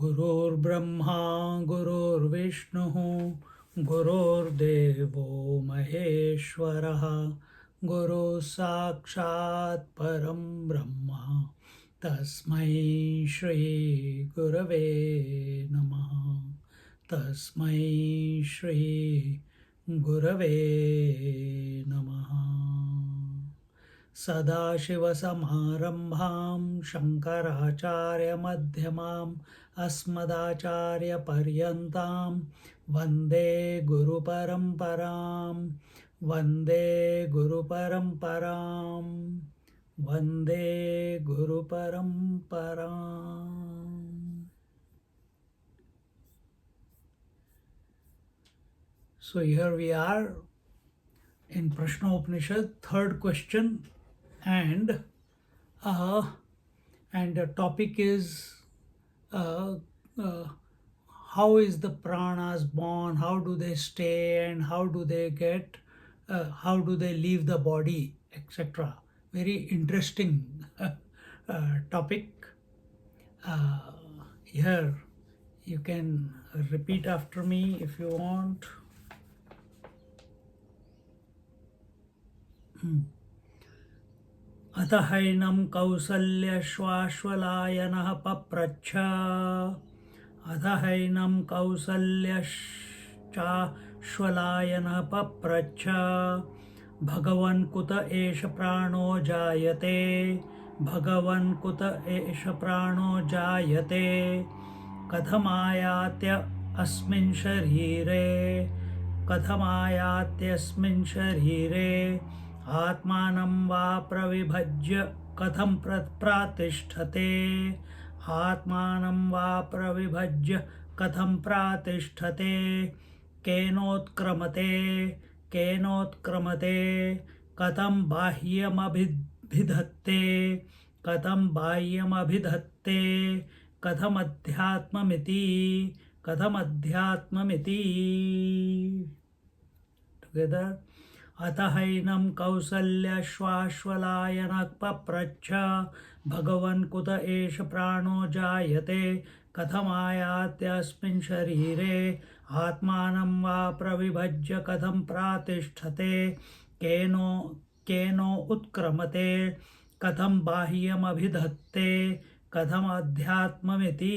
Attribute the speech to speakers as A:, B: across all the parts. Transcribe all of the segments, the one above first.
A: Gurur Brahma, Gurur Vishnu, Gurur Devo Maheshwaraha, Guru Sakshat Param Brahma, Tasmai Shri Gurave Namaha, Tasmai Shri Gurave Namaha. Sadashivasamarambham Shankaracharya-madhyamam Asmadacharya-paryantam Vande Guru Paramparam Vande Guru Paramparam Vande Guru Paramparam. So here we are in Prashnopanishad, third question, and the topic is how is the pranas born, how do they stay, and how do they leave the body, etc. Very interesting topic. Here you can repeat after me if you want. अथ हैनं कौसल्यश्वाश्वलायनः पप्रच्छ अथ हैनं कौसल्यश्चाश्वलायनः पप्रच्छ भगवन् कुत एष प्राणो जायते भगवन् कुत एष प्राणो जायते कथमायात्य अस्मिन् शरीरे कथमायात्यस्मिन् शरीरे आत्मानं वा प्रविभज्य कथं प्रातिष्ठते आत्मानं वा प्रविभज्य कथं प्रातिष्ठते केनोत्क्रमते कथं बाह्यमभिधत्ते कथमध्यात्ममिति together. अथ हैनं कौसल्यश्वाश्वलायनः पप्रच्छ भगवन् कुत एष प्राणो जायते कथमायात्यस्मिन् शरीरे आत्मानं वा प्रविभज्य कथं प्रातिष्ठते केनो उत्क्रमते कथं बाह्यमभिधत्ते कथमध्यात्ममिति.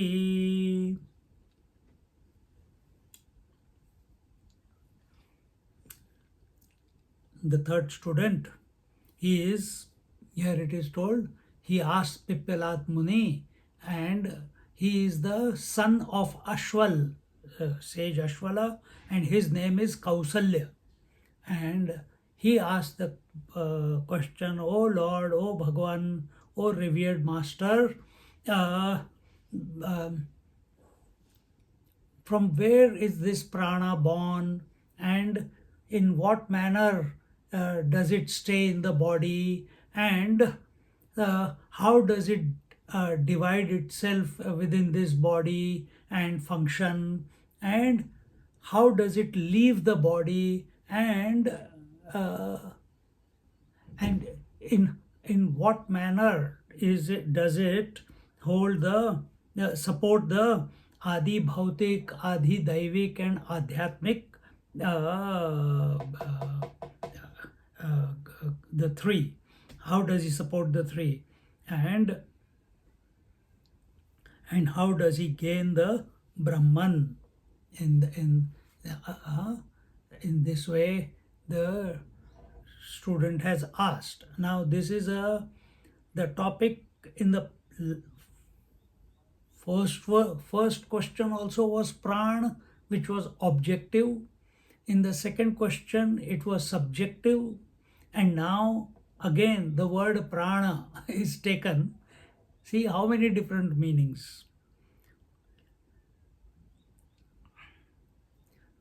A: The third student, here it is told, he asked Pippalat Muni, and he is the son of Ashwal, sage Ashwala, and his name is Kausalya. And he asked the question, O Lord, O Bhagwan, O revered Master, from where is this prana born, and in what manner does it stay in the body, and how does it divide itself within this body and function, and how does it leave the body, and in what manner does it hold support the Adi Bhautik, Adi Daivik, and Adhyatmik, the three. How does he support the three, and how does he gain the Brahman? In this way, the student has asked. Now, this is the topic in the first question also was pran, which was objective. In the second question, it was subjective. And now, again, the word prana is taken. See how many different meanings.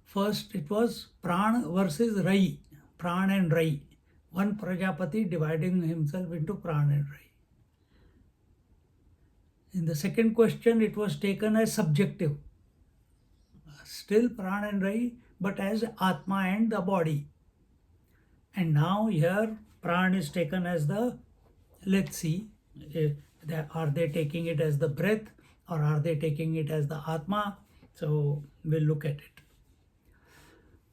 A: First it was Pran versus Rai, Pran and Rai. One Prajapati dividing himself into Pran and Rai. In the second question, it was taken as subjective. Still Pran and Rai, but as Atma and the body. And now here Pran is taken as the, let's see, are they taking it as the breath or are they taking it as the Atma? So we'll look at it.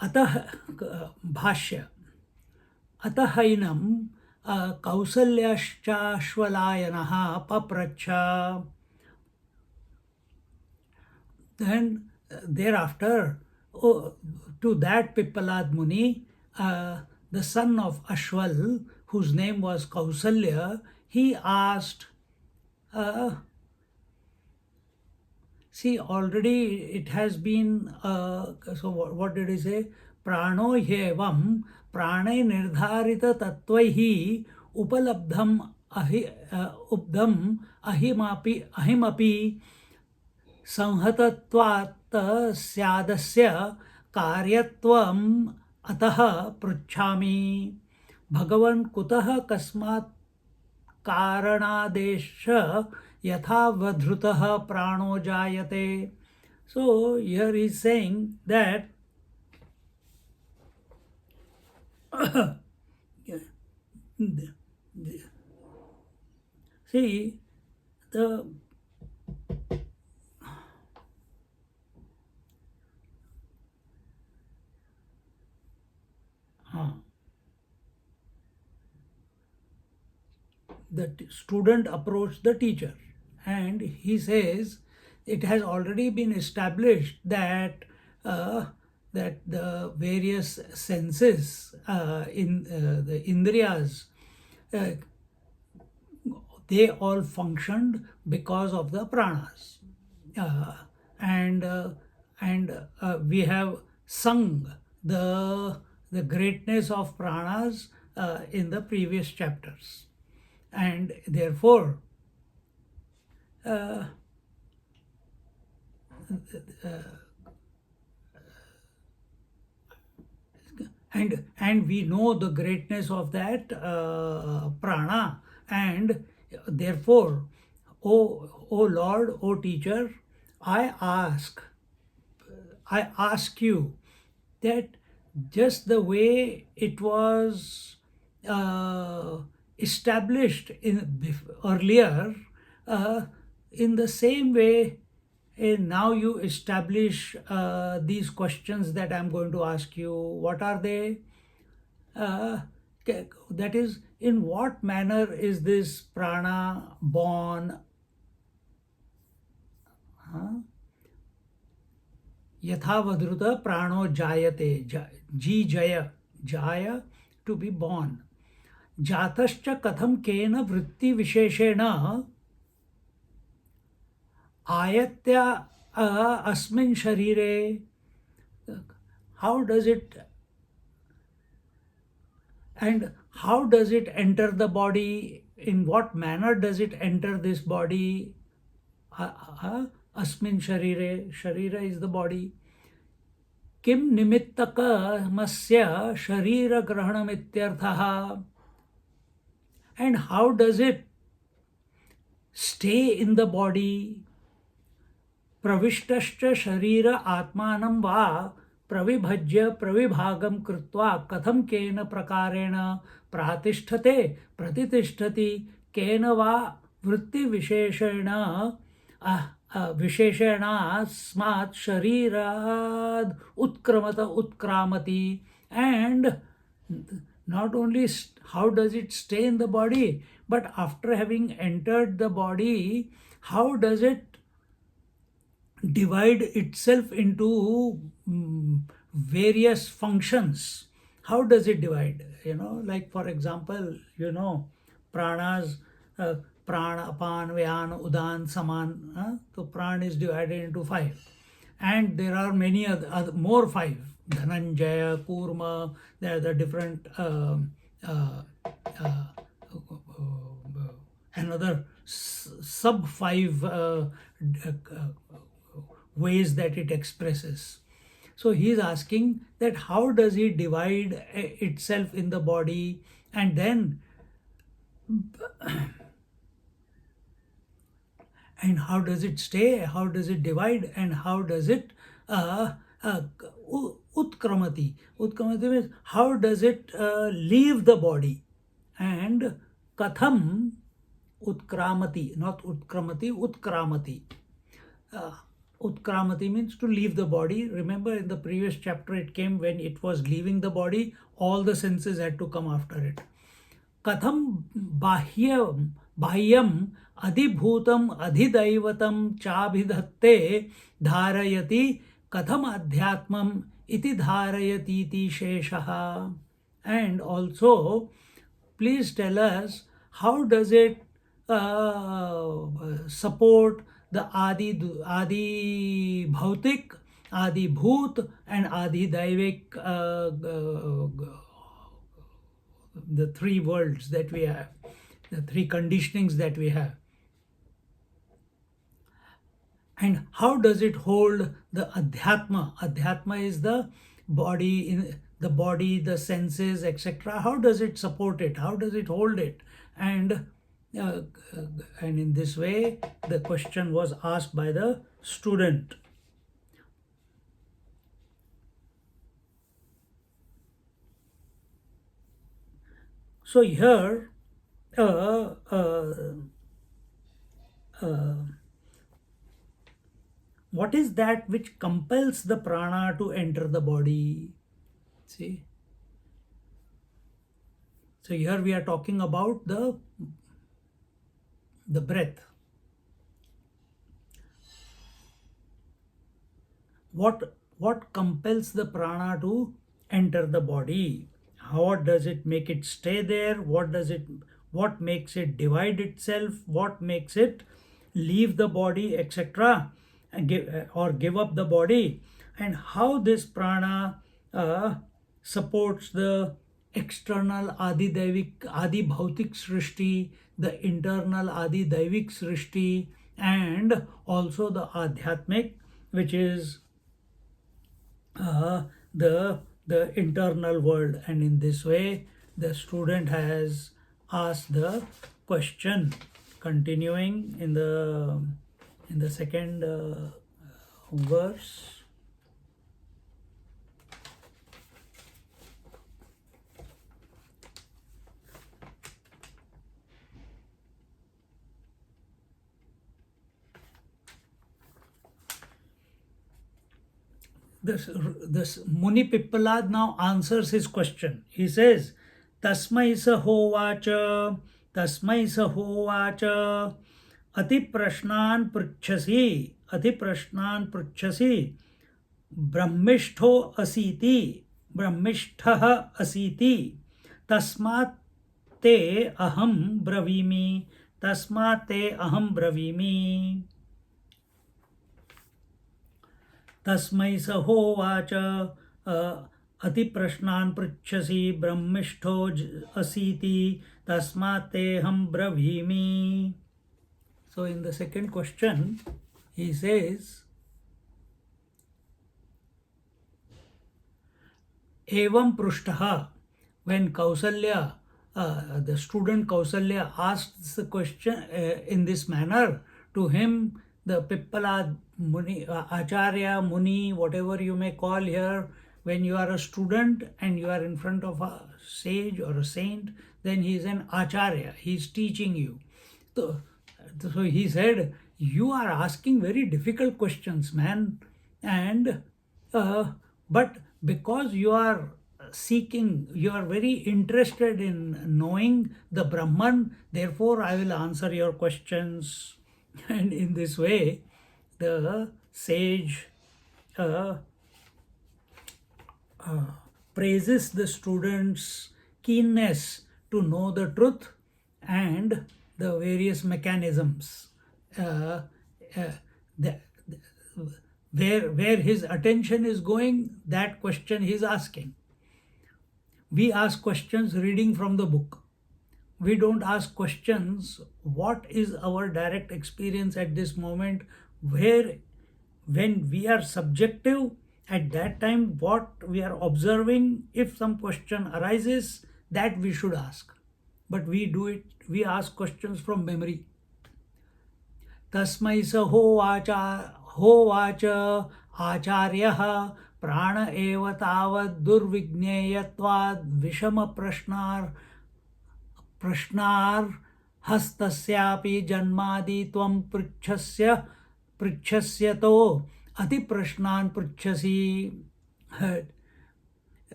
A: Atah bhashya. Atahainam kausalyashchashwalayanah papracha. Then thereafter, to that Pippalad Muni, the son of Ashwal, whose name was Kausalya, he asked, see, already it has been, so what did he say? Prano hyevam prane nirdharita tattvaihi upalabdham ubdham ahimapi संहतत्वात् स्यादस्य कार्यत्वम् अतः पृच्छामि भगवन् कुतः कस्मात् कारणादेश यथावधृतः प्राणो जायते. So here he is saying that see the student approached the teacher and he says it has already been established that that the various senses in the indriyas, they all functioned because of the pranas, and we have sung the greatness of pranas in the previous chapters, and therefore and we know the greatness of that prana, and therefore, O Lord, O teacher, I ask you that just the way it was established earlier, in the same way, now you establish these questions that I'm going to ask you. What are they? That is, in what manner is this prana born? Yathavadruta prano jayate, jaya, to be born. Jatascha katham kena vritti visheshena ayatya asmin sharire. How does it, and how does it enter the body? In what manner does it enter this body? Asmin sharire, sharira is the body. Kim nimittaka masya sharira grahanam ityarthaha. And how does it stay in the body? Pravishtascha sharira atmanam va pravibhajya pravibhagam krutva katham kena prakarena pratisthate pratitishthati kena va vritti visheshena visheshena smat sharirad utkramati. And not only how does it stay in the body, but after having entered the body, how does it divide itself into various functions? How does it divide? Like for example, pranas, prana, apana, vyana, udana, saman. So prana is divided into 5. And there are many other more 5. Dhananjaya, Kurma, there are the different another sub five ways that it expresses. So he is asking that how does it divide itself in the body, and then and how does it stay, how does it divide, and how does it utkramati. Utkramati means how does it leave the body, and katham utkramati, not utkramati, utkramati. Utkramati means to leave the body. Remember in the previous chapter it came when it was leaving the body, all the senses had to come after it. Katham bahyam adhibhutam adhidaivatam chabhidhatte dharayati katham adhyatmam iti dharayati iti sheshaha. And also, please tell us how does it support the adi bhautik, adi bhut, and adi daivik, the three worlds that we have, the three conditionings that we have. And how does it hold the adhyatma? Adhyatma is the body, the senses, etc. How does it support it? How does it hold it? And in this way, the question was asked by the student. So here, what is that which compels the prana to enter the body? See? So here we are talking about the breath. What compels the prana to enter the body? How does it make it stay there? What makes it divide itself? What makes it leave the body, etc., and give up the body? And how this prana supports the external adi bhautik srishti, the internal adi daivik srishti, and also the adhyatmic, which is the internal world. And in this way, the student has asked the question. Continuing in the second verse. This Muni Pippalad now answers his question. He says, Tasmai sahovacha, ati prashnan pruchasi, brahmishtho asiti, tasmat te aham bravimi. तस्मै स होवाच अति प्रश्नान् पृच्छसि ब्रह्मिष्ठो asiti tasmat teham bravimi. So in the second question he says, evam prushtaha, when Kausalya, the student Kausalya asks the question in this manner to him, the Pippala Muni, Acharya, Muni, whatever you may call here, when you are a student and you are in front of a sage or a saint, then he is an Acharya, he is teaching you. So he said, you are asking very difficult questions, man, and but because you are seeking, you are very interested in knowing the Brahman, therefore I will answer your questions. And in this way, the sage praises the student's keenness to know the truth and the various mechanisms. Where his attention is going, that question he is asking. We ask questions reading from the book. we don't ask questions what is our direct experience at this moment, where when we are subjective at that time what we are observing. If some question arises, that we should ask, but we ask questions from memory. तस्मै स होवाच आचार्यः प्राण एव तावद् दुर्विज्ञेयत्वाद् प्रश्नार्हस्तस्यापि जन्मादि त्वं पृच्छस्यतो अतिप्रश्नान् पृच्छसि.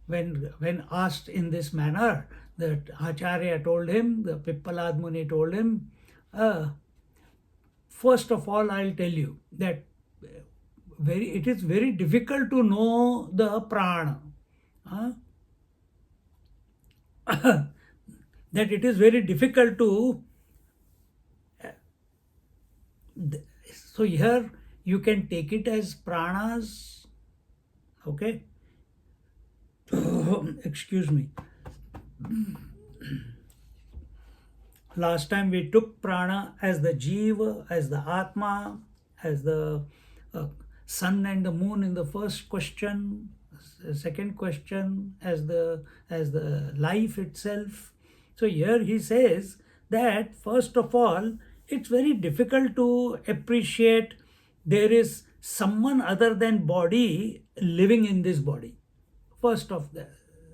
A: When asked in this manner, that Acharya told him, the Pippalad Muni told him, first of all, I'll tell you that it is very difficult to know the prana. That it is very difficult to. So here you can take it as pranas. Okay. Excuse me. Last time we took prana as the jiva, as the atma, as the sun and the moon in the first question. Second question as the life itself. So here he says that first of all, it's very difficult to appreciate there is someone other than body living in this body. First of the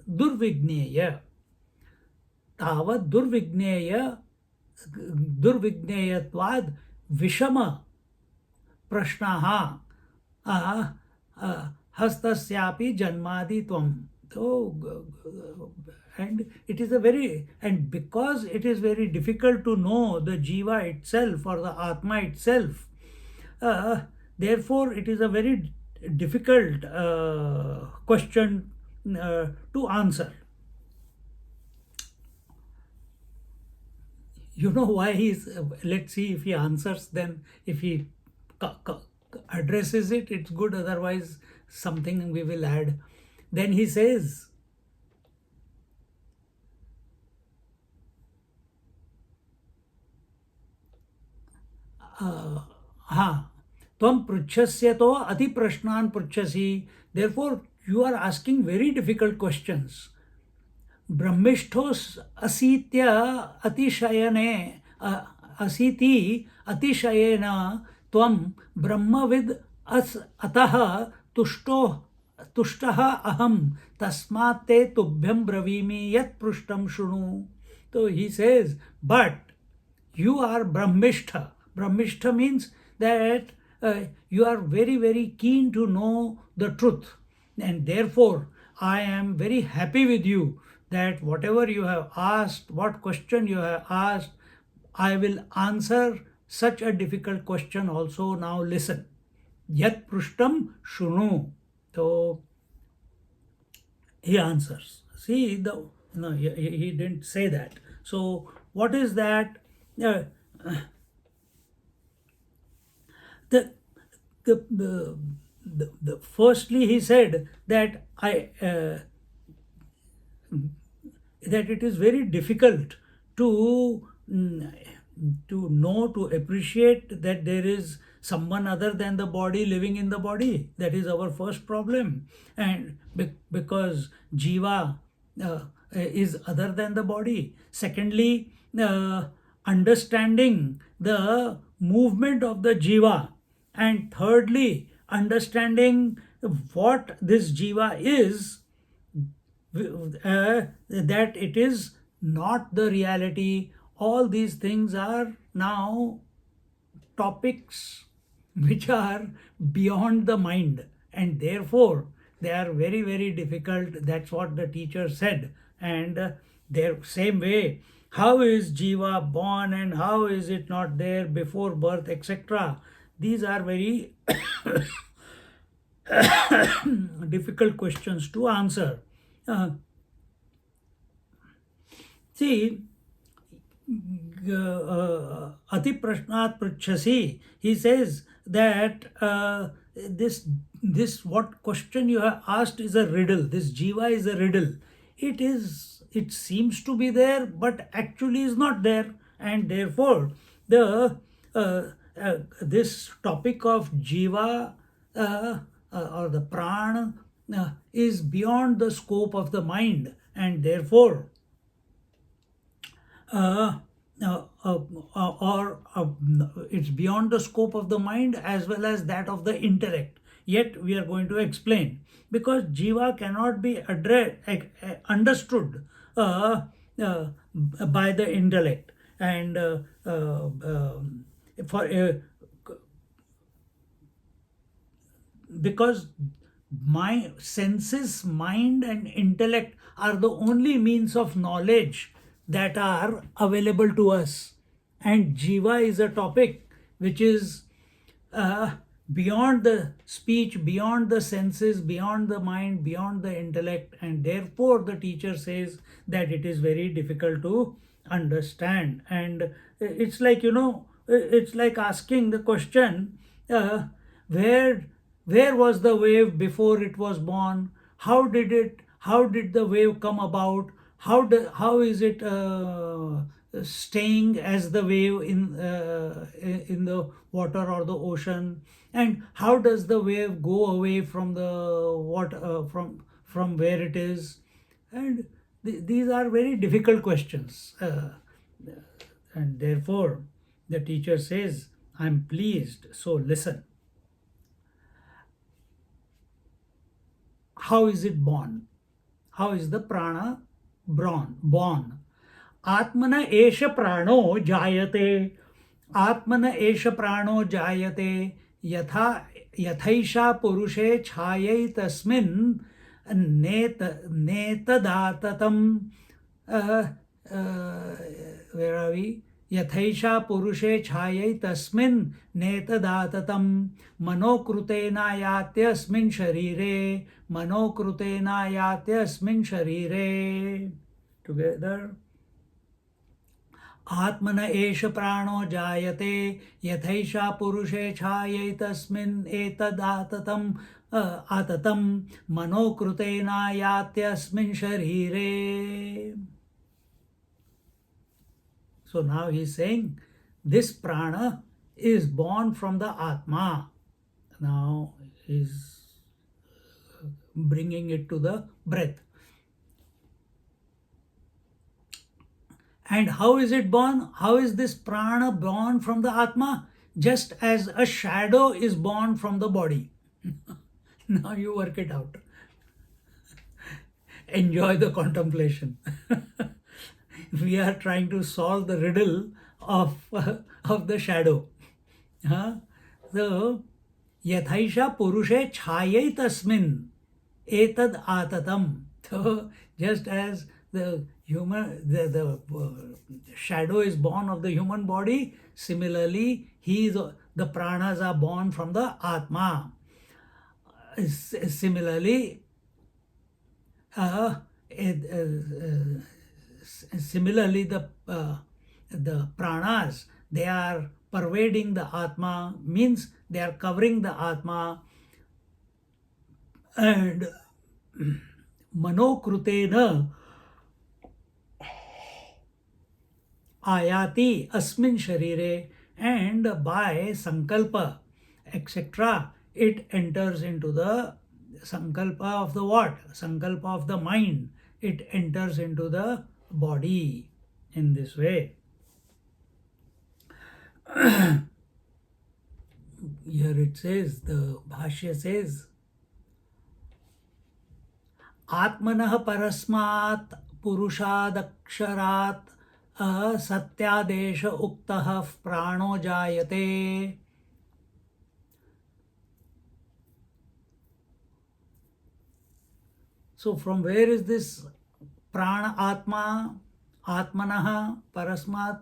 A: durvigneya. Tavat durvigneyatvad vishama prashnaha hastasyapi janmadi tvam. So, and it is and because it is very difficult to know the jiva itself or the atma itself, therefore it is a very difficult question to answer. You know why let's see if he answers, then if he addresses it, it's good, otherwise something we will add. Then he says, Tvam pruchhasyato ati prashnan pruchhasi. Therefore, you are asking very difficult questions. Brahmishthos asitya atishayane asiti atishayena tvam brahmavid ataha tushtaha aham tasmat te tubhyam bravimi yat prushtam shunu. So he says, but you are brahmishtha. Brahmishtha means that you are very, very keen to know the truth, and therefore I am very happy with you that whatever you have asked, what question you have asked, I will answer such a difficult question also. Now listen. Yat prushtam shunu. So he answers. See, no, he didn't say that. So what is that? Firstly he said that that it is very difficult to know, to appreciate that there is someone other than the body living in the body. That is our first problem. And because jiva is other than the body. Secondly, understanding the movement of the jiva. And thirdly, understanding what this jiva is, that it is not the reality. All these things are now topics which are beyond the mind, and therefore they are very, very difficult. That's what the teacher said. And their same way, how is jiva born and how is it not there before birth, etc. These are very difficult questions to answer. See, ati prashnat pruchhasi, he says that this what question you have asked is a riddle. This jiva is a riddle. It is it seems to be there, but actually is not there. And therefore, the this topic of jiva or the prana is beyond the scope of the mind, and therefore uh, or it's beyond the scope of the mind as well as that of the intellect. Yet we are going to explain, because jiva cannot be understood uh, by the intellect, and for because my senses, mind, and intellect are the only means of knowledge that are available to us. And jiva is a topic which is uh, beyond the speech, beyond the senses, beyond the mind, beyond the intellect, and therefore the teacher says that it is very difficult to understand. And it's like, it's like asking the question, uh, where where was the wave before it was born? How did the wave come about? How is it staying as the wave in the water or the ocean? And how does the wave go away from the water, from where it is? And these are very difficult questions, and therefore the teacher says, I'm pleased, so listen. How is it born? How is the prana born? Atmana esha prano jayate. Atmana esha prano jayate. Yathaisha purushe chhayai tasmin netadatatam. Where are we? Yathaisha purushe chhayai tasmin netadatatam manokrutenā yatyasmin sharire. Manokrutenā yatyasmin sharire. Together. Atmana esha prano jayate. Yathaisha purushe chhayai tasmin etadatatam atatam manokrutenā yatyasmin sharire. So now he is saying this prana is born from the atma. Now he is bringing it to the breath. And how is it born? How is this prana born from the atma? Just as a shadow is born from the body. Now you work it out. Enjoy the contemplation. We are trying to solve the riddle of the shadow. So, yathaisha purushe chhayai tasmin etad atatam. So, just as the shadow is born of the human body, similarly, the pranas are born from the atma. Similarly, the pranas, they are pervading the atma, means they are covering the atma. And manokrutena ayati asmin sharire, and by sankalpa, etc., it enters into the sankalpa of the what? Sankalpa of the mind. It enters into the body in this way. Here it says, the Bhashya says, Atmanah parasmat purushadaksharat satyadesha uktah prano jayate. So from where is this prana atma, atmanah parasmat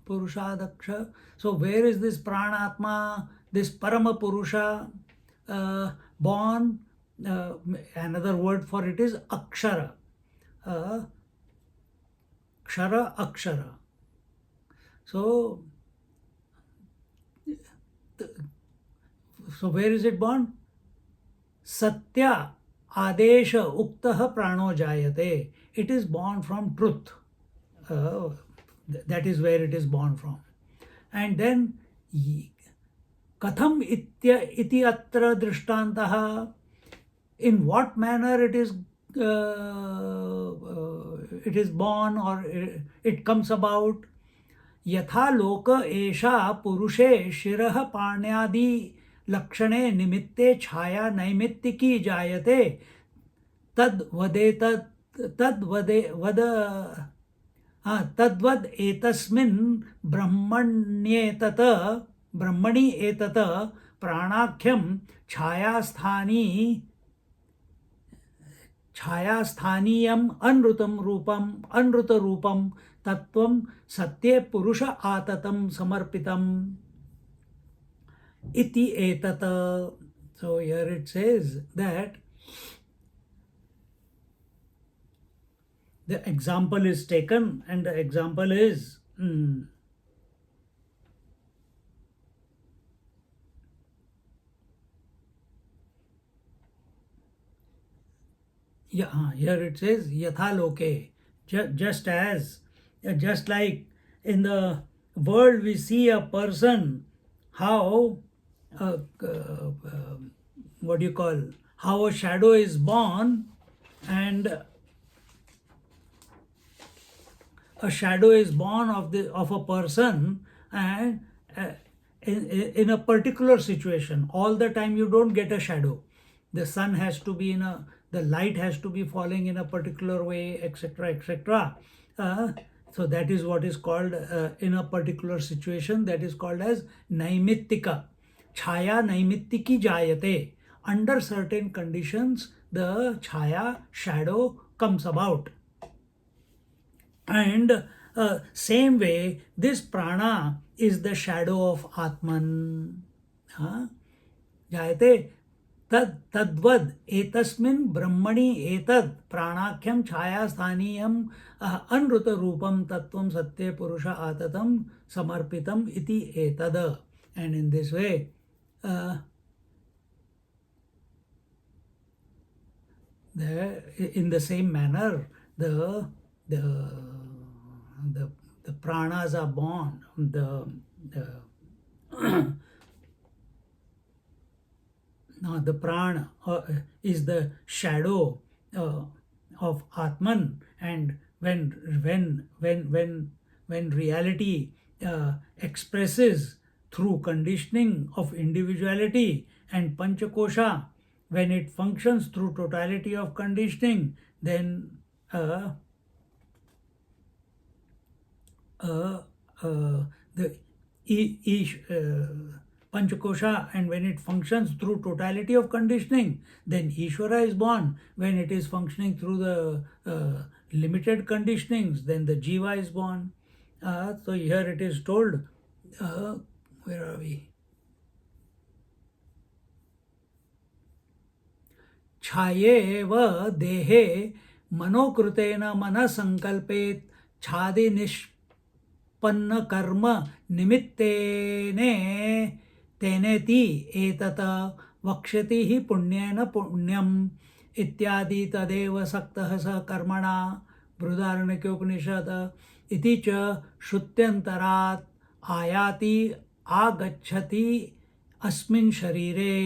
A: purushadaksha? So where is this prana atma, this parama purusha born? Another word for it is akshara. Kshara, akshara. So where is it born? Satya adesha uktah prano jayate. it is born from truth. That is where it is born from. And then katham iti atra drishtantah, in what manner it is born, or it comes about. यथा लोक एषा पुरुषे शिरः पाण्यादि लक्षणे निमित्ते छाया नैमित्तिकी जायते तद्वद एतस्मिन् ब्रह्मणि एतत् प्राणाख्यं छायास्थानीयम् अनृत रूपम तत्वं सत्ये पुरुष आततं समर्पितम् इति एतत्. So here it says that the example is taken, and the example is here it says yatha loke, just like in the world we see a person, how what do you call, how a shadow is born, and a shadow is born of a person, and in a particular situation. All the time you don't get a shadow. The sun has to be the light has to be falling in a particular way, etc., etc. So that is what is called, in a particular situation, that is called as naimittika. Chaya naimitiki jayate. Under certain conditions, the chaya, shadow, comes about. And same way, this prana is the shadow of Atman. Jayate tadvad etasmin brahmani etad pranakhyam chaya sthaniyam anruta rupam tattvam satye purusha atatam samarpitam iti etad. And in this way, in the same manner, the pranas are born. Now the prana is the shadow of Atman, and when reality expresses through conditioning of individuality, and panchakosha, when it functions through totality of conditioning, then the Panchakosha, and when it functions through totality of conditioning, then Ishvara is born. When it is functioning through the limited conditionings, then the Jiva is born. So here it is told, where are we? Chayeva dehe manokrutena manasankalpet chadi निष्पन्न कर्म निमित्तेने तेनेति एतत् वक्ष्यति हि पुण्येन पुण्यम् इत्यादि तदेव सक्तः स कर्मणा बृहदारण्यकोपनिषत् इति च श्रुत्यन्तरात् आयाति आगच्छति अस्मिन् शरीरे.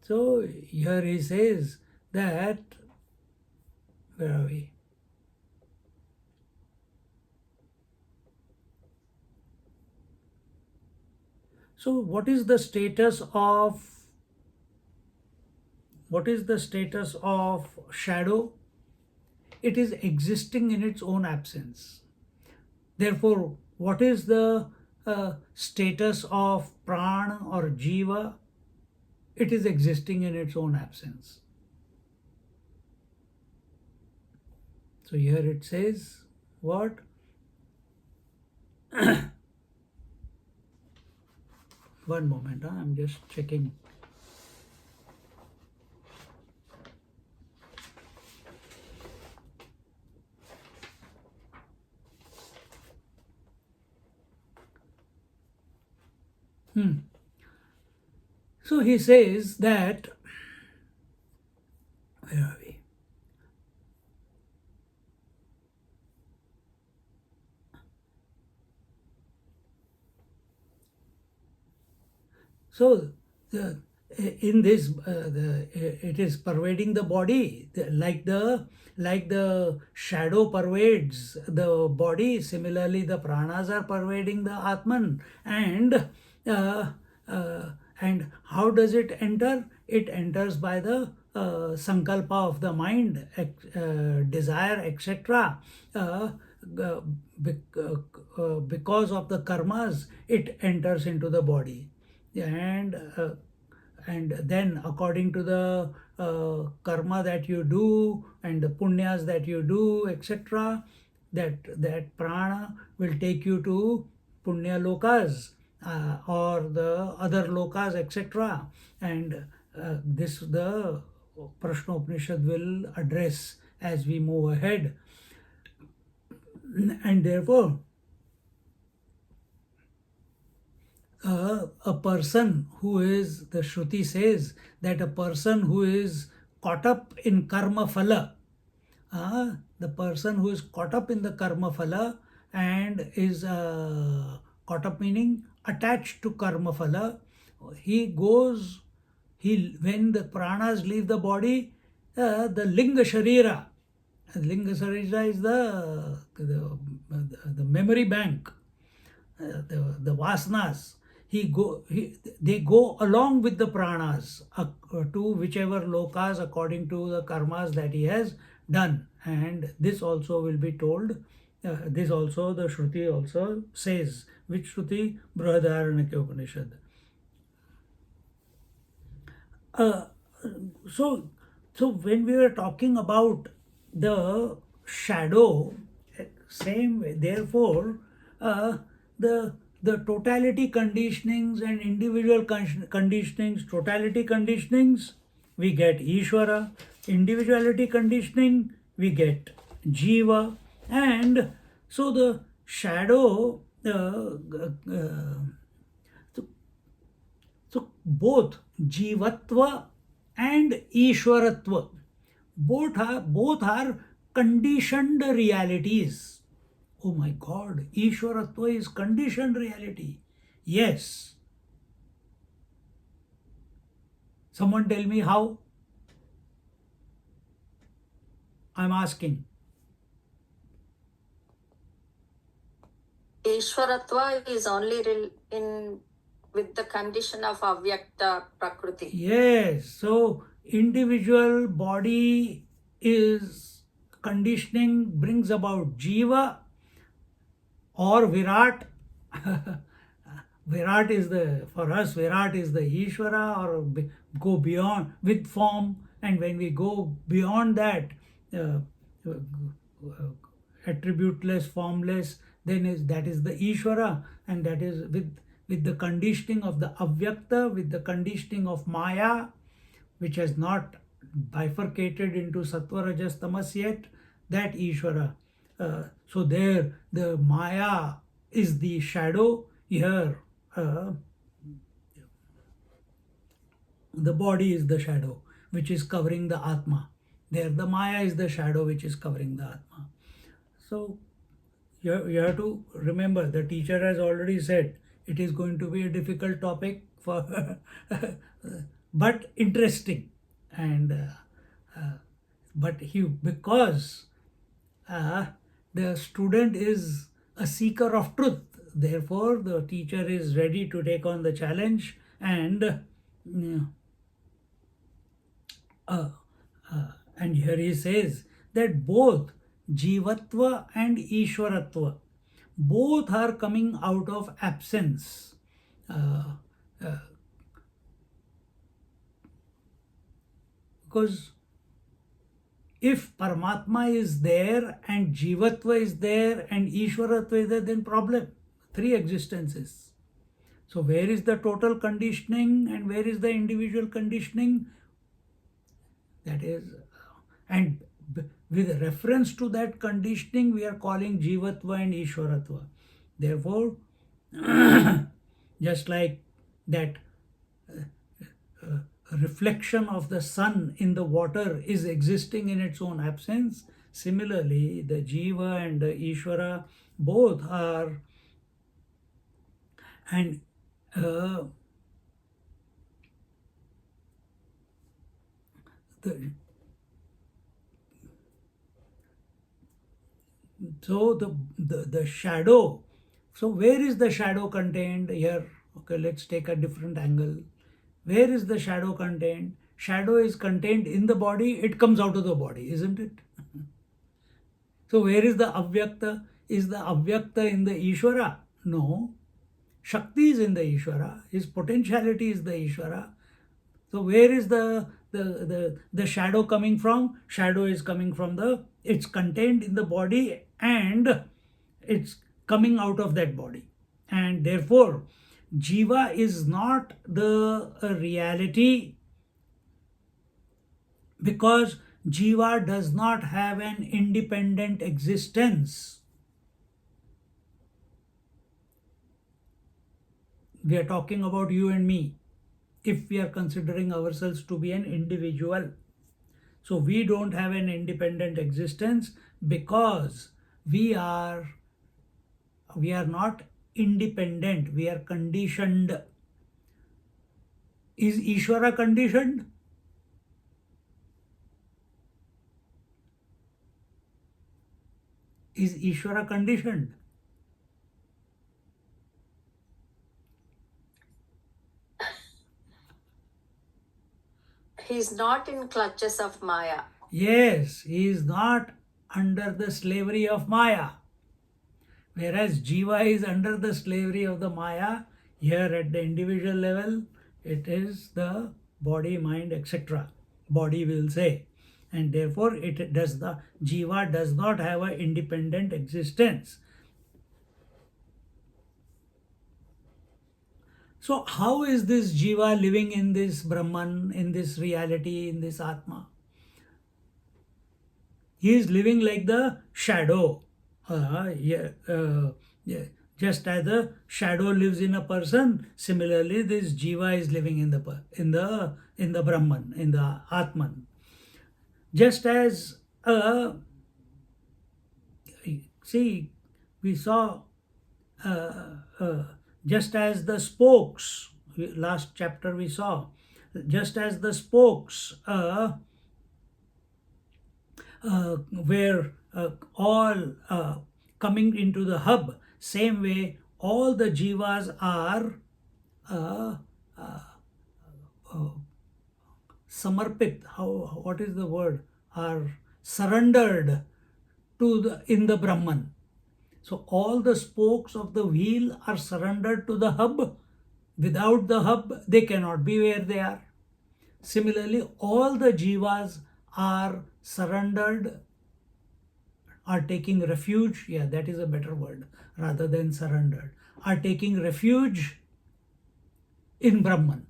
A: So here he says that, where are we? So what is the status of shadow? It is existing in its own absence. Therefore, what is the status of prana or jiva? It is existing in its own absence. So here it says what? One moment, I'm just checking. So he says that, where are we? So the, in this, it is pervading the body, like the shadow pervades the body. Similarly, the pranas are pervading the atman, uh, uh, and how does it enter? It enters by the sankalpa of the mind, desire, etc. Uh, uh, because of the karmas, it enters into the body, and then according to the karma that you do and the punyas that you do, etc., that prana will take you to punya lokas, or the other lokas, etc., and this the Prashnopanishad will address as we move ahead. And therefore, a person who is, the Shruti says that a person who is caught up in karma phala, the person who is caught up in the karma phala and is caught up meaning attached to karma phala, when the pranas leave the body, the linga sharira, is the memory bank, the vasanas, they go along with the pranas to whichever lokas according to the karmas that he has done. And this also will be told, this also the Shruti also says. Which Shruti? Brihadaranyaka Upanishad. So, when we were talking about the shadow, same way, therefore, the totality conditionings and individual conditionings, totality conditionings, we get Ishvara, individuality conditioning, we get Jiva, and so the shadow, so both Jivatva and Ishwaratva, both are conditioned realities. Oh my God, Ishwaratva is conditioned reality. Yes. Someone tell me how? I'm asking.
B: Ishwaratva is only in with the condition of avyakta prakriti.
A: Yes. So individual body is conditioning, brings about Jiva or Virat. Virat is for us, Virat is the Ishvara, or go beyond with form. And when we go beyond that, uh, attributeless, formless, then that is the Ishvara, and that is with the conditioning of the Avyakta, with the conditioning of Maya, which has not bifurcated into Sattva, Rajas, Tamas yet, that Ishvara. So there, the Maya is the shadow. Here, the body is the shadow which is covering the Atma. There, the Maya is the shadow which is covering the Atma. So you have to remember, the teacher has already said it is going to be a difficult topic for but interesting. And but because the student is a seeker of truth, therefore the teacher is ready to take on the challenge. And here he says that both Jivatva and Ishwaratva, both are coming out of absence. Because if Paramatma is there and Jivatva is there and Ishwaratva is there, then problem. Three existences. So where is the total conditioning and where is the individual conditioning? That is, and with reference to that conditioning, we are calling Jivatva and Ishwaratva. Therefore, just like that reflection of the sun in the water is existing in its own absence, similarly, the Jiva and the Ishvara both are, and So the shadow. So where is the shadow contained here? Okay, let's take a different angle. Where is the shadow contained? Shadow is contained in the body. It comes out of the body, isn't it? So where is the avyakta? Is the avyakta in the Ishvara? No. Shakti is in the Ishvara. His potentiality is the Ishvara. So where is the shadow coming from? Shadow is coming from it's contained in the body and it's coming out of that body. And therefore, Jiva is not the reality, because Jiva does not have an independent existence. We are talking about you and me, if we are considering ourselves to be an individual. So we don't have an independent existence because we are not independent, we are conditioned. Is Ishvara conditioned? Is Ishvara conditioned?
B: He is not in clutches of Maya.
A: Yes, he is not under the slavery of Maya. Whereas Jiva is under the slavery of the Maya, here at the individual level, it is the body, mind, etc. Body will say. And therefore, the Jiva does not have an independent existence. So how is this Jiva living in this Brahman, in this reality, in this Atma? He is living like the shadow. Yeah. Just as the shadow lives in a person, similarly this Jiva is living in the Brahman, in the Atman. Just as see, we saw just as the spokes, last chapter we saw, just as the spokes were all coming into the hub, same way all the jivas are samarpit, what is the word, are surrendered in the Brahman. So all the spokes of the wheel are surrendered to the hub. Without the hub, they cannot be where they are. Similarly, all the jivas are surrendered, are taking refuge, yeah, that is a better word, rather than surrendered, are taking refuge in Brahman.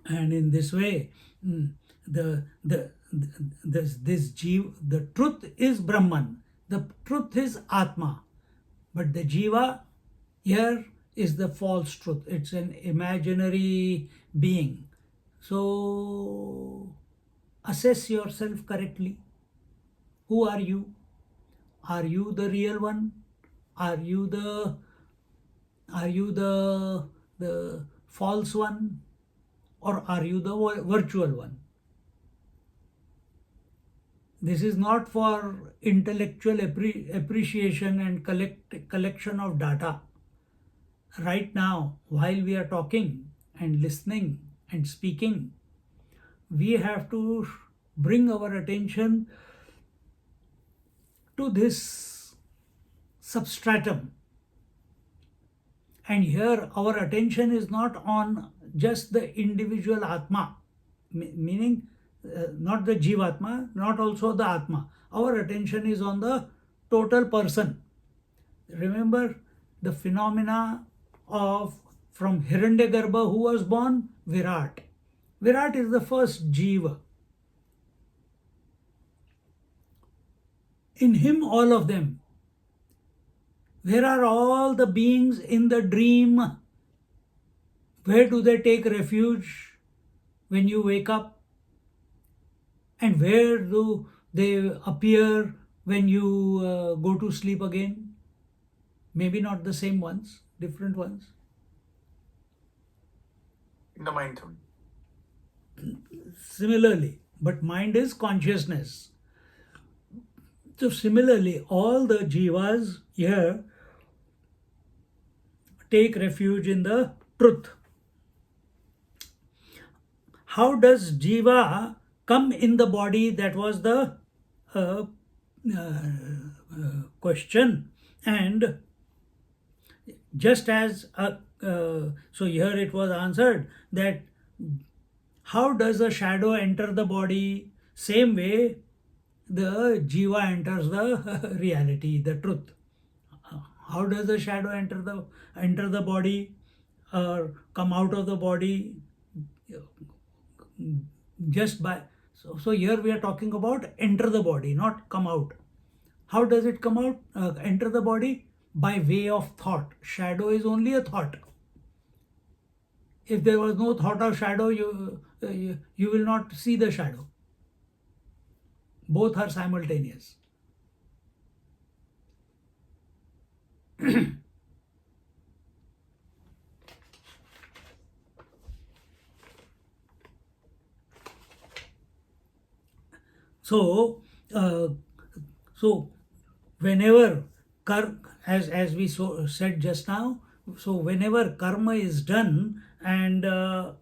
A: And in this way, the truth is Brahman, the truth is Atma, but the Jiva here is the false truth. It's an imaginary being. So assess yourself correctly. Who are you? Are you the real one? Are you the false one? Or are you the virtual one? This is not for intellectual appreciation and collection of data. Right now, while we are talking and listening and speaking, we have to bring our attention to this substratum. And here our attention is not on just the individual Atma, meaning not the Jivatma, not also the Atma. Our attention is on the total person. Remember the phenomena of from Hiranyagarbha, who was born? Virat. Virat is the first Jiva. In him, all of them. Where are all the beings in the dream? Where do they take refuge when you wake up? And where do they appear when you go to sleep again? Maybe not the same ones, different ones.
C: In the mind.
A: Similarly, but mind is consciousness. So similarly, all the jivas here take refuge in the truth. How does jiva come in the body? That was the uh, question. And just as so here it was answered that how does a shadow enter the body? Same way the jiva enters the reality, the truth. How does the shadow enter the body or come out of the body? Just by so here we are talking about enter the body, not come out. How does it come out? Enter the body by way of thought. Shadow is only a thought. If there was no thought of shadow, you will not see the shadow. Both are simultaneous. So, uh, so whenever as we said just now, so whenever karma is done and the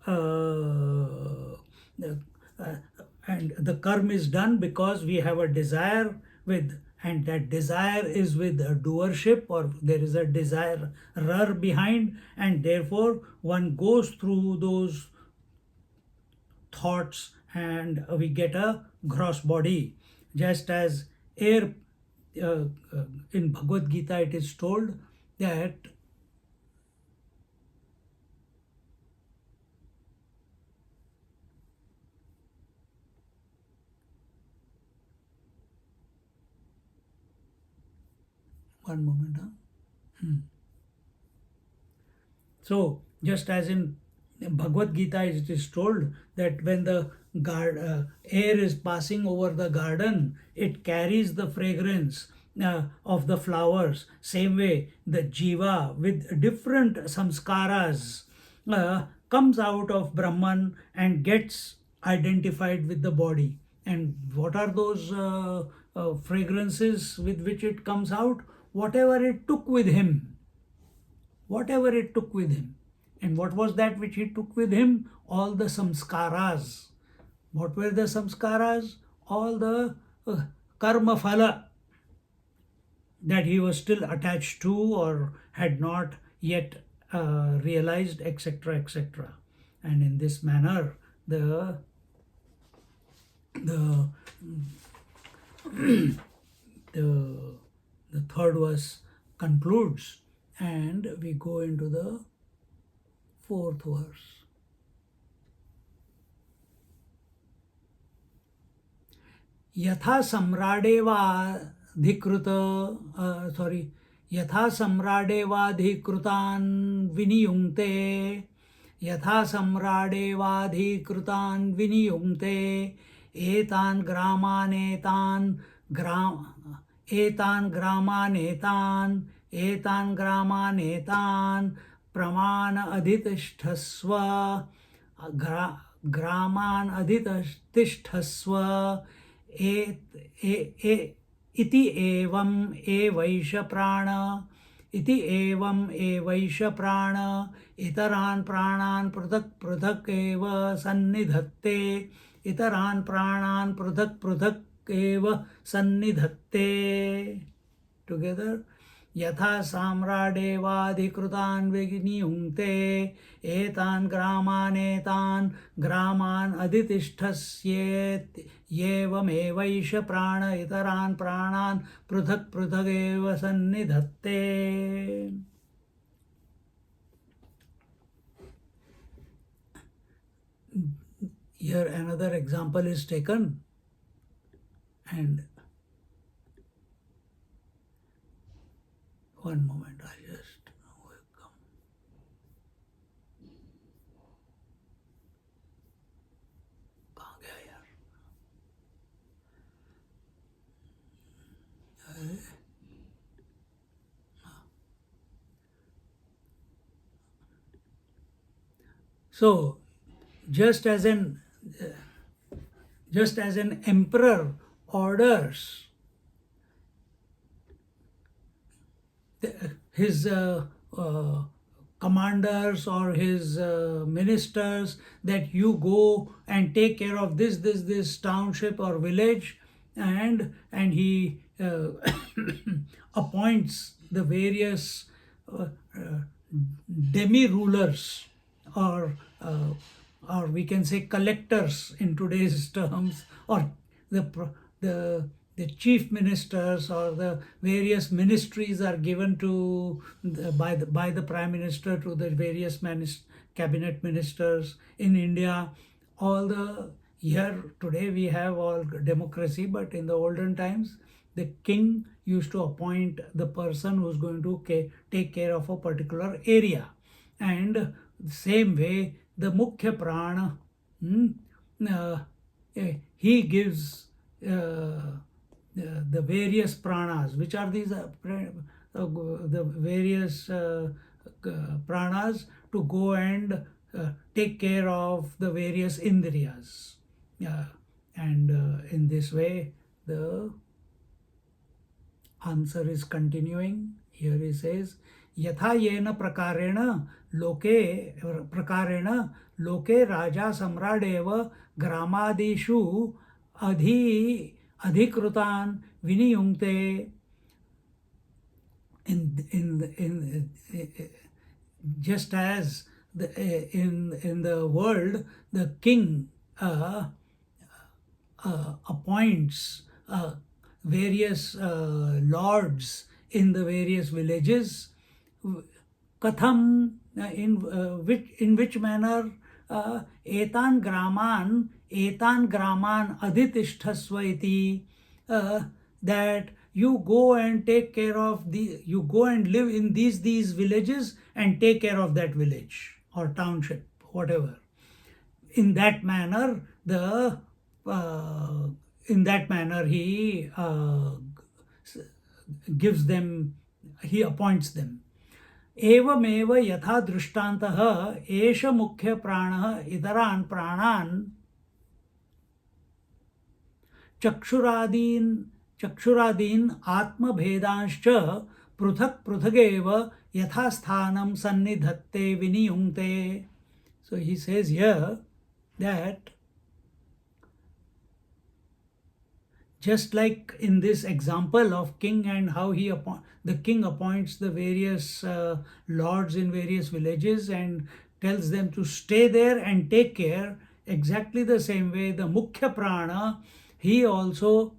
A: karma is done because we have a desire with, and that desire is with a doership, or there is a desirer behind, and therefore one goes through those thoughts and we get a gross body. Just as air, in Bhagavad Gita it is told that one moment. So, just as in Bhagavad Gita, it is told that when the air is passing over the garden, it carries the fragrance of the flowers. Same way, the jiva with different samskaras comes out of Brahman and gets identified with the body. And what are those fragrances with which it comes out? Whatever it took with him, whatever it took with him. And what was that which he took with him? All the samskaras. What were the samskaras? All the karma phala that he was still attached to or had not yet realized, etc., etc. And in this manner, the the third verse concludes, and we go into the fourth verse. यथा सम्राडेवाधिकृत यथा सम्राडेवाधिकृतान् विनियुङ्क्ते, यथा सम्राडेवाधिकृतान् विनियुङ्क्ते, एतान् ग्रामानेतान् ग्रामानेतान् प्रमाण अधितिष्ठस्व, ग्रामान् अधितिष्ठस्व, इति एवं एवैष प्राण, इति एवं एवैष प्राण, इतरान् प्राणान् पृथक् पृथक् एव सन्निधत्ते, इतरान् प्राणान् पृथक् पृथक् एव सन्निधत्ते. Together. यथा सम्राडेवाधिकृतान् विनियुङ्क्ते, एतान् ग्रामानेतान् ग्रामान् अधितिष्ठस्येत्, एवमेवैष प्राण, इतरान् प्राणान् पृथक् पृथक् एव सन्निधत्ते. Here another example is taken, and one moment, I'll just come. कहाँ गया यार? So, just as in just as an emperor orders his commanders or his ministers that you go and take care of this township or village, and he appoints the various demi rulers, or we can say collectors in today's terms, or the chief ministers, or the various ministries are given to by the prime minister to the various cabinet ministers in India. All the here today we have all democracy, but in the olden times the king used to appoint the person who's going to take care of a particular area. And same way the mukhya prana, he gives the various pranas. Which are these the various pranas to go and take care of the various indriyas. And in this way the answer is continuing. Here he says, यथा येन प्रकारेण लोके राजा सम्राडेव ग्रामादिषु अधिकृतान् विनियुङ्क्ते. In just as in the world the king appoints various lords in the various villages, katham, in which manner etan graman adhitishthasva iti, that you go and take care of you go and live in these villages and take care of that village or township, whatever. In that manner he gives them, he appoints them. एवमेव यथा दृष्टान्तः एष मुख्य प्राणः इतरान् प्राणान् चक्षुरादीन् आत्मभेदांश्च पृथक् पृथगेव यथास्थानं सन्निधत्ते विनियुङ्क्ते. So he says here that just like in this example of king and how the king appoints the various lords in various villages and tells them to stay there and take care, exactly the same way the mukhya prana, he also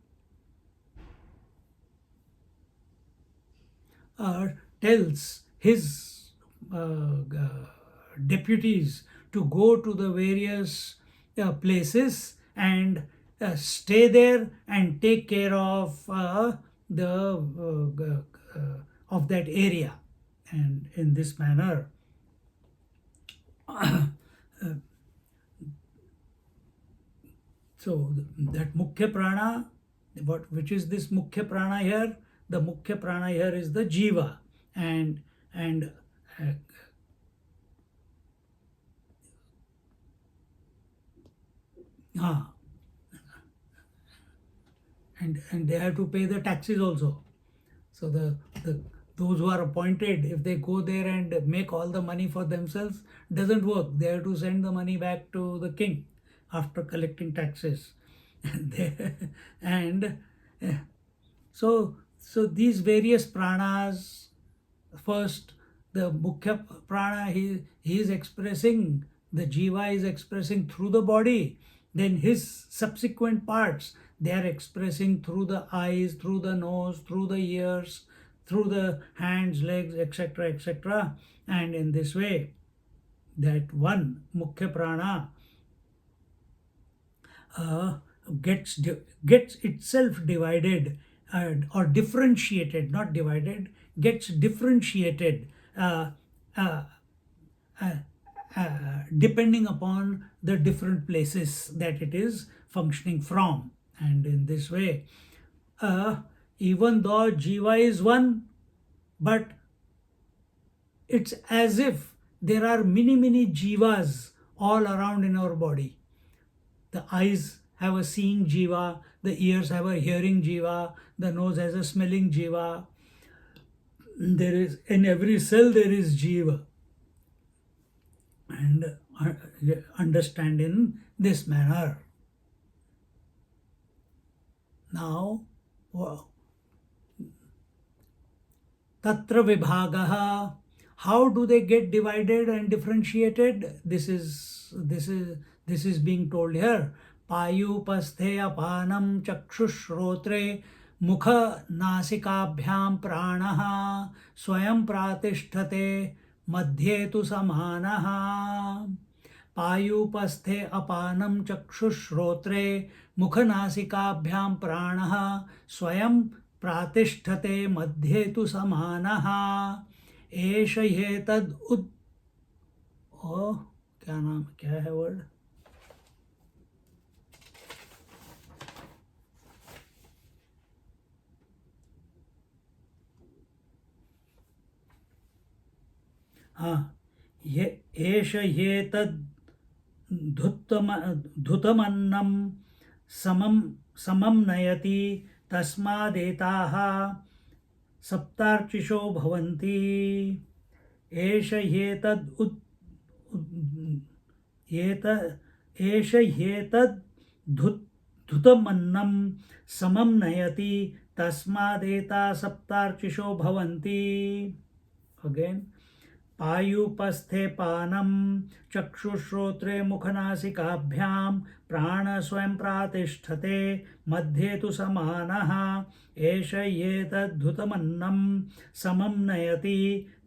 A: tells his deputies to go to the various places and stay there and take care of that area. And in this manner so that mukhya prana, which is this mukhya prana here? The mukhya prana here is the jiva, and they have to pay the taxes also. So those who are appointed, if they go there and make all the money for themselves, doesn't work. They have to send the money back to the king after collecting taxes. So these various pranas, first the mukhya prana, he is expressing, the jiva is expressing through the body. Then his subsequent parts, they are expressing through the eyes, through the nose, through the ears, through the hands, legs, etc., etc. And in this way, that one mukhya prana gets itself divided or differentiated, not divided, gets differentiated depending upon the different places that it is functioning from. And in this way, even though jiva is one, but it's as if there are many jivas all around in our body. the eyes have a seeing jiva, the ears have a hearing jiva, the nose has a smelling jiva. There is, in every cell there is jiva. And understand in this manner. Now, tatra vibhagaha, how do they get divided and differentiated? This is being told here. Payu pasthe apanam chakshusrotre mukha nasikabhyam pranaha swayam pratisthate madhye tu samanaha. पायुपस्थे अपानं चक्षुश्रोत्रे मुखनासिकाभ्यां प्राणः स्वयं प्रातिष्ठते मध्ये तु समानः एष ह्येतद् क्या है word एष ह्येतद् धुतमन्नं समं नयति तस्मादेताः सप्तार्चिषो भवन्ति एष ह्येतद् धुतमन्नं समं नयति तस्मादेताः सप्तार्चिषो भवन्ति. Again. पायुपस्थे पानं चक्षुश्रोत्रे मुखनासिकाभ्यां प्राण स्वयं प्रातिष्ठते मध्ये तु समानः एष ह्येतद्धुतमन्नं समं नयति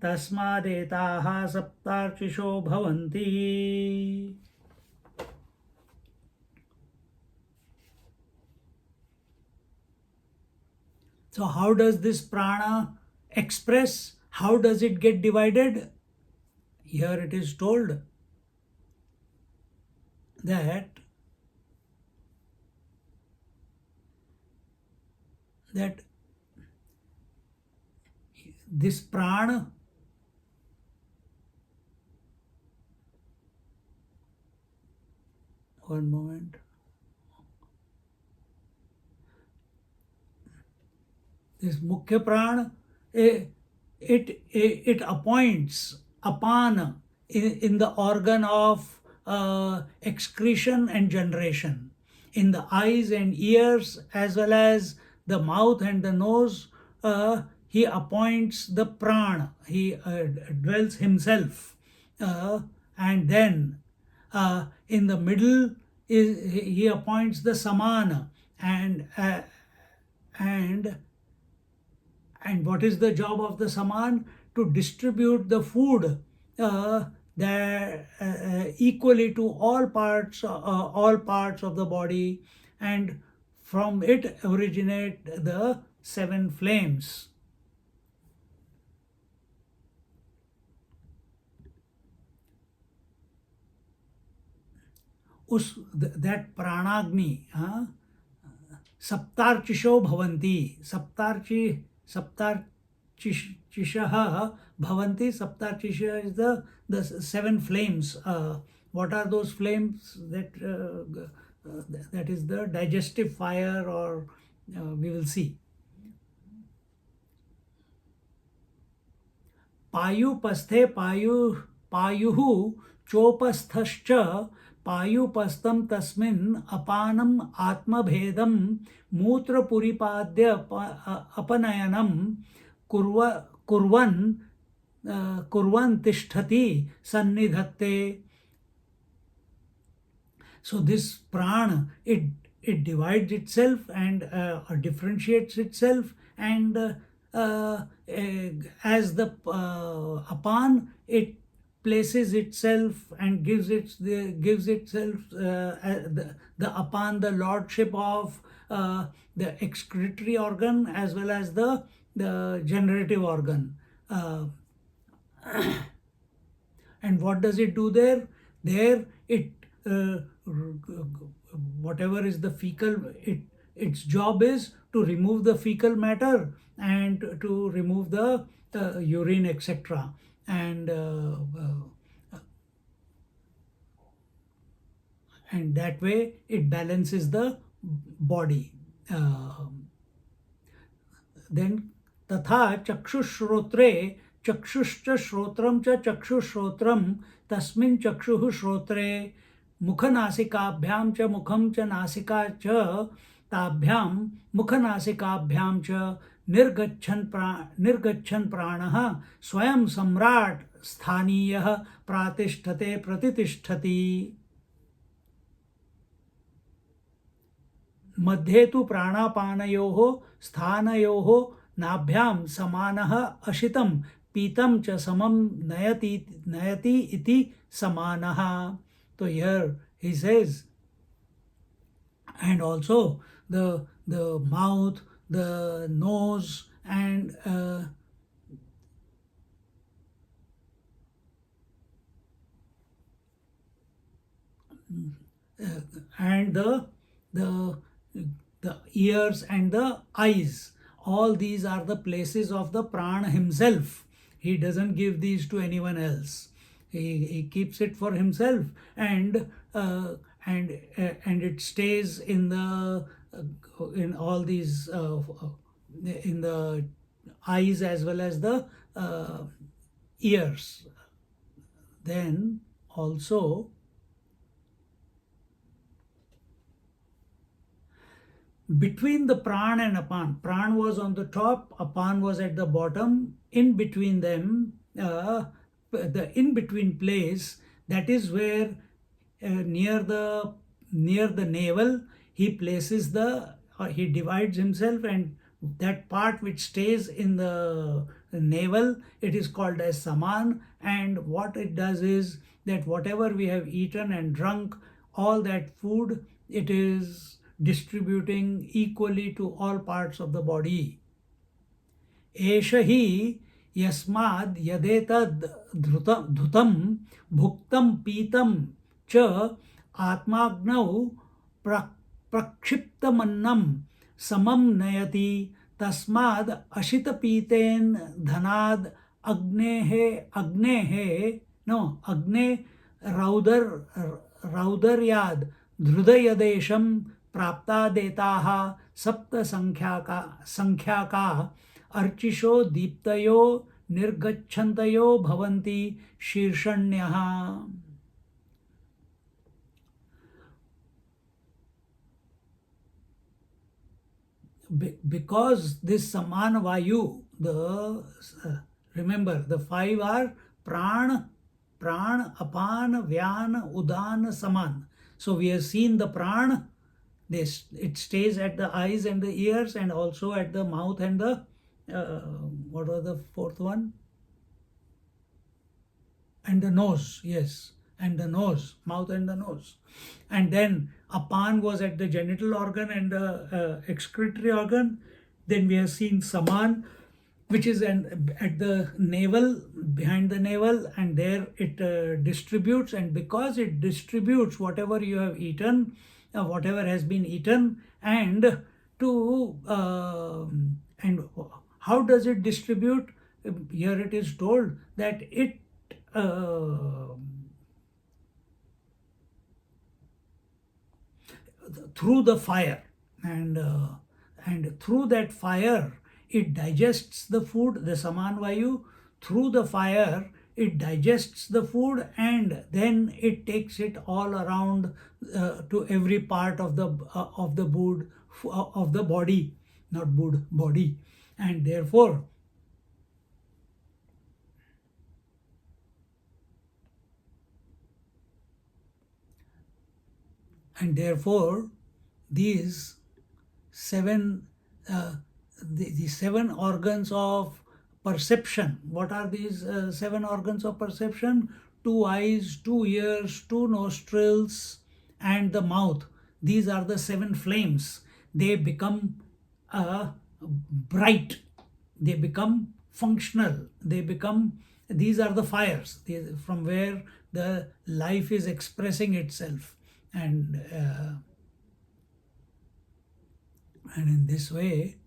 A: तस्मादेताः सप्तार्चिषो भवन्ति. So how does this prana express? How does it get divided? Here it is told that this prana one moment. This mukhya prana, it appoints apana in the organ of excretion and generation, in the eyes and ears as well as the mouth and the nose. He appoints the prana, he dwells himself, and then in the middle he appoints the samana, and what is the job of the saman? To distribute the food equally to all parts of the body, and from it originate the 7 flames. That pranagni, saptarchisho bhavanti, saptarchishaha bhavanti. Saptarchisha is the 7 flames. What are those flames? That is the digestive fire, or we will see. Payupasthe payuhu chopasthascha पायुपस्तं तस्मिन् अपानम् आत्मभेदं मूत्रपुरिपाद्य अपनयनं कुर्वन् तिष्ठति सन्निधत्ते. So this prana, it divides itself and differentiates itself, and as the apan, it places itself and gives itself the apan, the lordship of the excretory organ as well as the generative organ. And what does it do there? There it whatever is the fecal, its job is to remove the fecal matter and to remove the urine, etc. and that way it balances the body. Then tatha chakshusrotre chakshuscha shrotram cha chakshushrotram tasmin chakshuh shrotre mukhanasikaabhyam cha mukham cha nasika cha ताभ्याम मुखनासिकाभ्याम च निर्गच्छन् प्राणः स्वयं सम्राट स्थानीयः प्रातिष्ठते प्रतितिष्ठति मध्ये तु प्राणापानयोः स्थानयोः नाभ्याम समानः अशितं पीतं च समं नयति इति समानः. So here he says, and also the mouth, the nose, and the ears and the eyes, all these are the places of the prana himself. He doesn't give these to anyone else. He keeps it for himself, and it stays in the in all these in the eyes as well as the ears. Then also between the pran and apan, pran was on the top, apan was at the bottom. In between them, the in between place, that is where near the navel he places the he divides himself, and that part which stays in the navel, it is called as saman. And what it does is that whatever we have eaten and drunk, all that food, it is distributing equally to all parts of the body. एष हि यस्माद् यदेतद् धृतं भुक्तं पीतं च आत्माग्नौ प्रक्षिप्तमन्नं समं नयति तस्माद् अशितपीतेन धनाद् अग्ने रौदर्याद् धृदयदेशं प्राप्तादेताः सप्त संख्याका अर्चिषो दीप्तयो निर्गच्छन्तयो भवन्ति शीर्षण्यः. Because this saman vayu, remember the five are pran, apan, vyan, udana, saman. So we have seen the pran, it stays at the eyes and the ears, and also at the mouth and the what was the fourth one? And the nose, yes, and the nose, mouth and the nose. And then apan was at the genital organ and the excretory organ. Then we have seen saman, which is at the navel, behind the navel, and there it distributes. And because it distributes whatever you have eaten, whatever has been eaten, and how does it distribute? Here it is told that it through the fire, and through that fire it digests the food, the saman vayu. Through the fire it digests the food, and then it takes it all around to every part of the body, not body. And therefore these seven the seven organs of perception. What are these seven organs of perception? Two eyes, two ears, two nostrils, and the mouth. These are the seven flames. They become bright, they become functional, these are the fires from where the life is expressing itself. And in this way,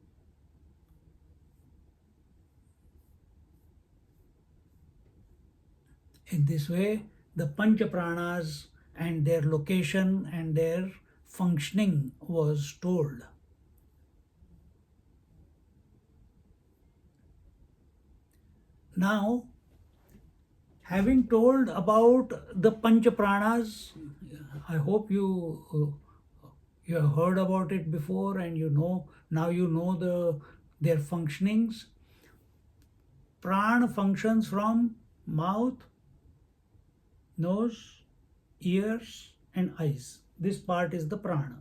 A: the pancha pranas and their location and their functioning was told. Now, having told about the Pancha Pranas, I hope you have heard about it before, and now you know their functionings. Prana functions from mouth, nose, ears, and eyes. This part is the prana.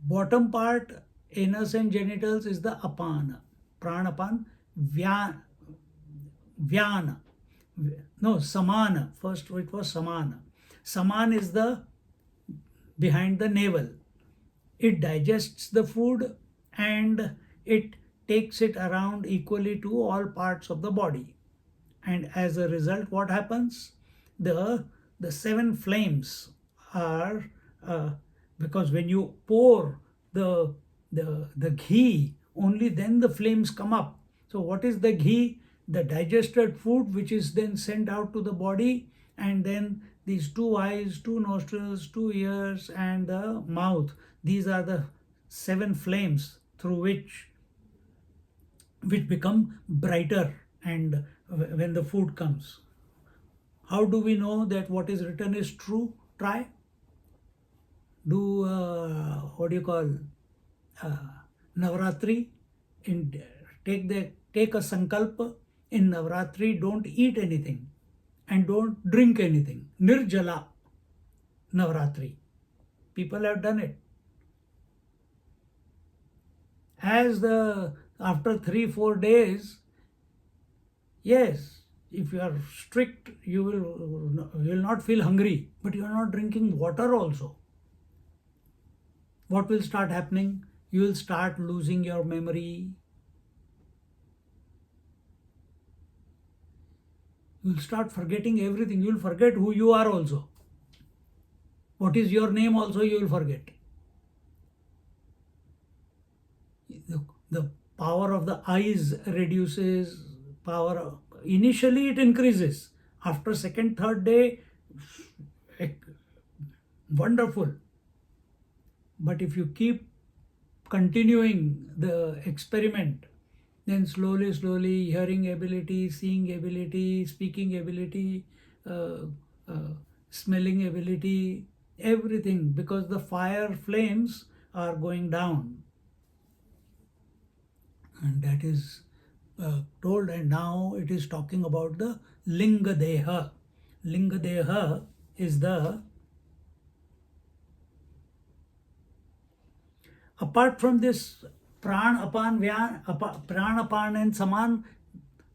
A: Bottom part, anus and genitals, is the apana. Pranapan, vyana, vyana. No, samana. First it was samana. Saman is the behind the navel. It digests the food and it takes it around equally to all parts of the body. And as a result, what happens? The seven flames are because when you pour the ghee, only then the flames come up. So what is the ghee? The digested food, which is then sent out to the body, and then these two eyes, two nostrils, two ears, and the mouth. These are the seven flames through which become brighter and when the food comes. How do we know that what is written is true? Try. Do what do you call Navratri? Take a sankalpa in Navratri. Don't eat anything and don't drink anything. Nirjala Navratri. People have done it. After 3-4 days, yes, if you are strict, you will not feel hungry, but you are not drinking water also. What will start happening? You will start losing your memory. You will start forgetting everything. You will forget who you are also. What is your name also you will forget. The power of the eyes reduces. Initially it increases. After second, third day, wonderful. But if you keep continuing the experiment, then slowly hearing ability, seeing ability, speaking ability, smelling ability, everything, because the fire flames are going down. And that is told, and now it is talking about the Linga Deha. Linga Deha is apart from this Pranapan, Pranapan and Saman,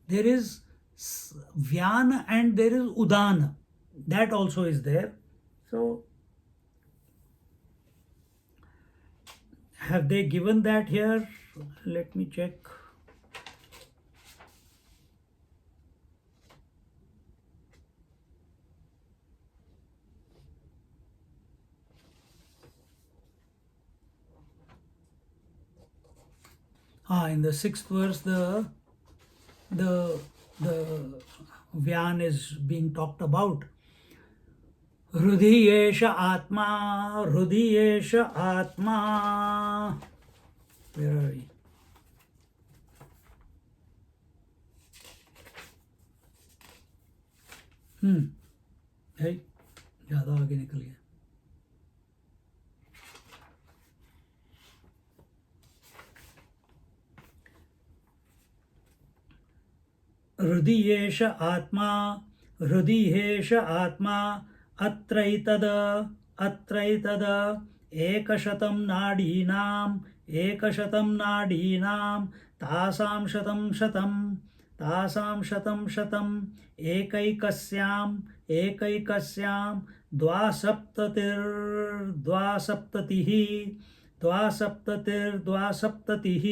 A: there is Vyana and there is Udana. That also is there. So, have they given that here? Let me check. In the 6th verse, the Vyan is being talked about. Hrudiyesha atma, Hrudiyesha atma. Where are we? है ज़्यादा आगे निकल गया. हृदयेश आत्मा, हृदयेश आत्मा, अत्रैतद एकशतं नाडीनां तासां शतं एकैकस्यां द्वासप्ततिः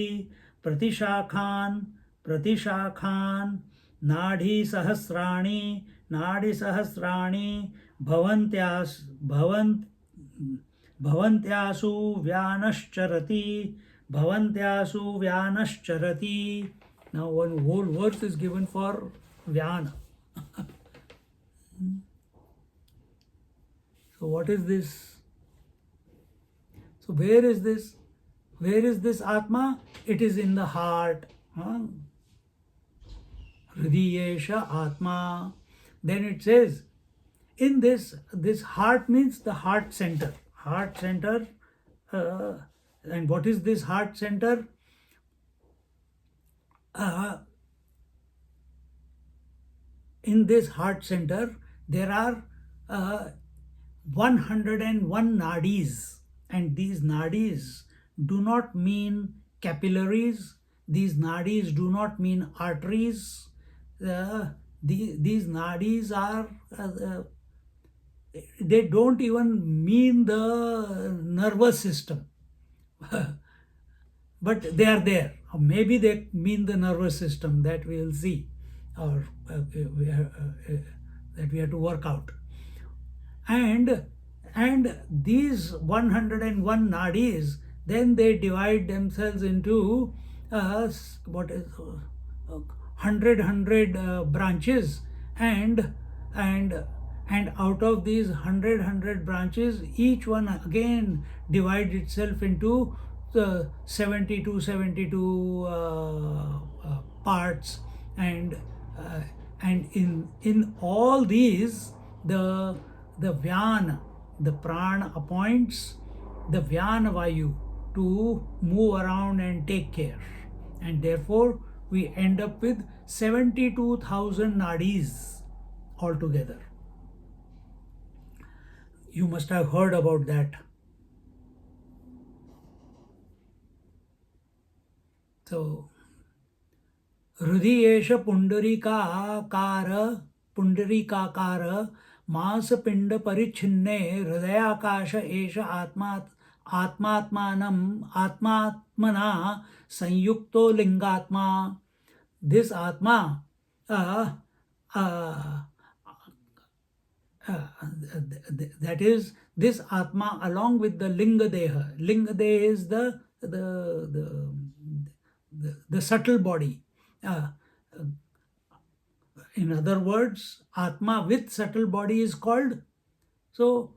A: प्रतिशाखान् नाडीसहस्राणि भवन्त्यासु व्यानश्चरति. Now one whole verse is given for Vyana. So what is this? So where is this? Where is this Atma? It is in the heart. Hridiyesha Atma. Then it says, in this heart means the heart center. Heart center. And what is this heart center? In this heart center, there are 101 nadis, and these nadis do not mean capillaries, these nadis do not mean arteries, these nadis are, they don't even mean the nervous system. But they are there. Or maybe they mean the nervous system, that we will see, or that we have to work out. And these 101 nadis, then they divide themselves into what is 100 branches, and out of these 100 branches, each one again divides itself into 72 parts, and in all these, the Vyana, the Prana appoints the Vyana Vayu to move around and take care, and therefore we end up with 72,000 nadis altogether. You must have heard about that. So, Hridayesh पुंडरीकाकार मांसपिंड परिच्छिन्ने हृदयाकाश एष आत्मात्मना संयुक्तो लिंगात्मा. This Atma, that is, this Atma along with the Linga Deha. Linga Deha is the subtle body. In other words, Atma with subtle body is called. So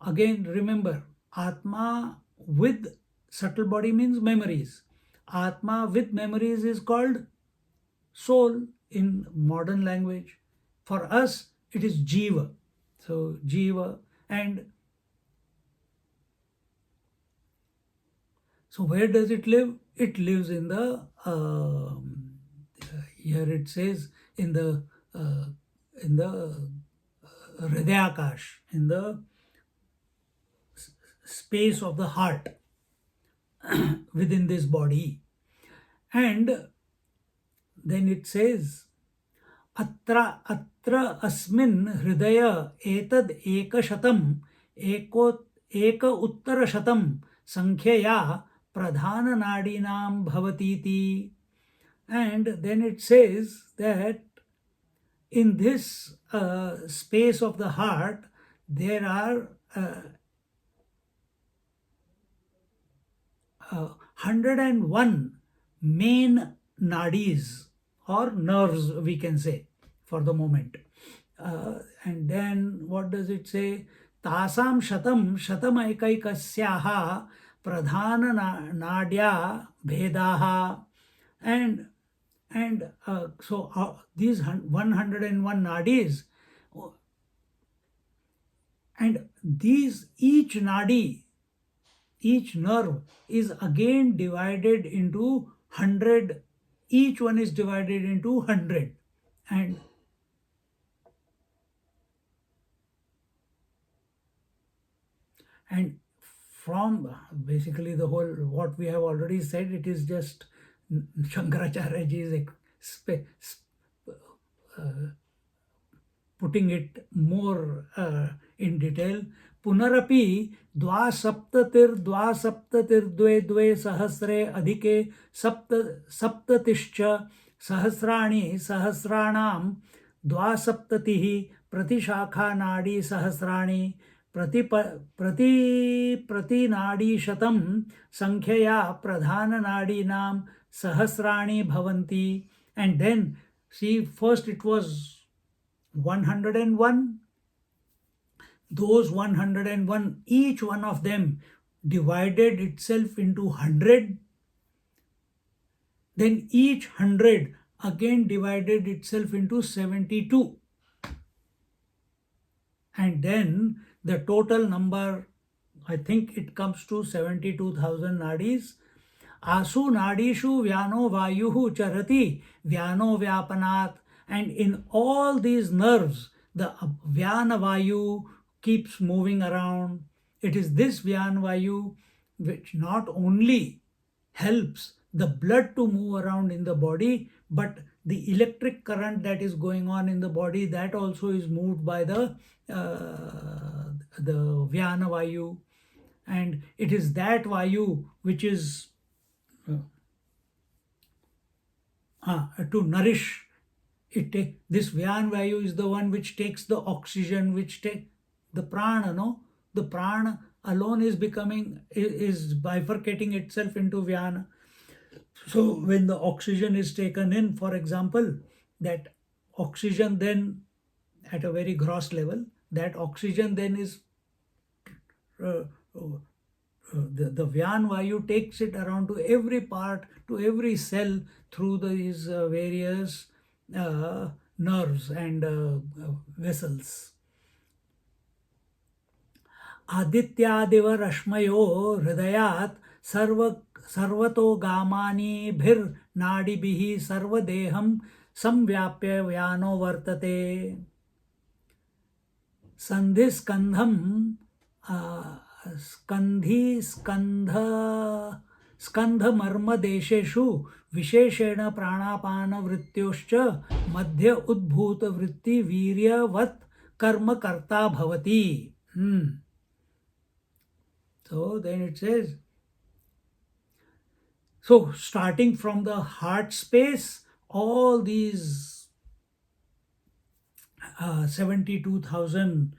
A: again, remember, Atma with subtle body means memories. Atma with memories is called soul in modern language. For us, it is Jiva. So Jiva, and so where does it live? It lives in the, here it says, in the Hridayakash, in the space of the heart within this body. And then it says, atra asmin hridaya etad ekashatam eka uttarashatam sankhya pradhana nadinam bhavatiti. And then it says that in this space of the heart, there are 101 main nadis, or nerves, we can say, for the moment. And then what does it say? Tasam shatam ekaikasyaha pradhana nadya bhedaha. And so these 101 nadis, and these, each nadi, each nerve is again divided into 100. Each one is divided into 100. And from basically the whole, what we have already said, it is just Shankaracharya ji is putting it more in detail. Punarapi द्वे सहस्रे अधिके सप्ततिश्च सहस्राणि सहस्राणां द्वासप्ततिः प्रतिशाखा नाडी सहस्राणि प्रतिनाडीशतं संख्यया प्रधान नाडीनां सहस्राणि भवन्ति. And then see, first it was 101, those 101, each one of them divided itself into 100, then each 100 again divided itself into 72, and then the total number, I think it comes to 72,000 nadis. Asu nadishu vyano vayuhu charati vyano vyapanat. And in all these nerves, the vyana vayu keeps moving around. It is this vyana vayu which not only helps the blood to move around in the body, but the electric current that is going on in the body, that also is moved by the vyana vayu. And it is that vayu which is to nourish it. This Vyan Vayu is the one which takes the oxygen, which take the prana, no? The prana alone is bifurcating itself into Vyana. So when the oxygen is taken in, for example, that oxygen then, at a very gross level, that oxygen then is uh, the Vyan Vayu takes it around to every part, to every cell through these various nerves and vessels. आदित्यादिव रश्मयो हृदयात् सर्वतो गामानिभिर्नाडिभिः सर्वदेहं संव्याप्य व्यानो वर्तते. संधिस्कंधम स्कंध मर्म देशेषु विशेषेण प्राणापान वृत्त्योश्च मध्य उद्भूत वृत्ति वीर्यवत् कर्म कर्ता भवति. So then it says, so starting from the heart space, all these 72,000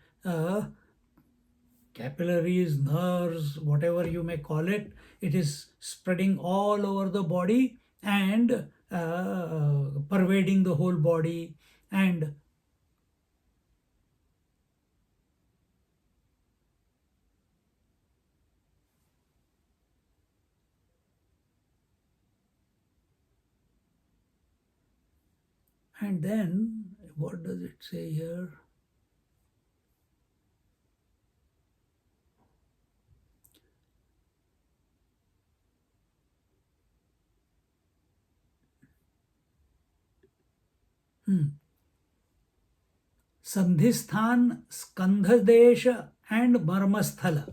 A: capillaries, nerves, whatever you may call it, it is spreading all over the body and pervading the whole body. And then, what does it say here? Sandhisthan, Skandhadesh and Marmasthala.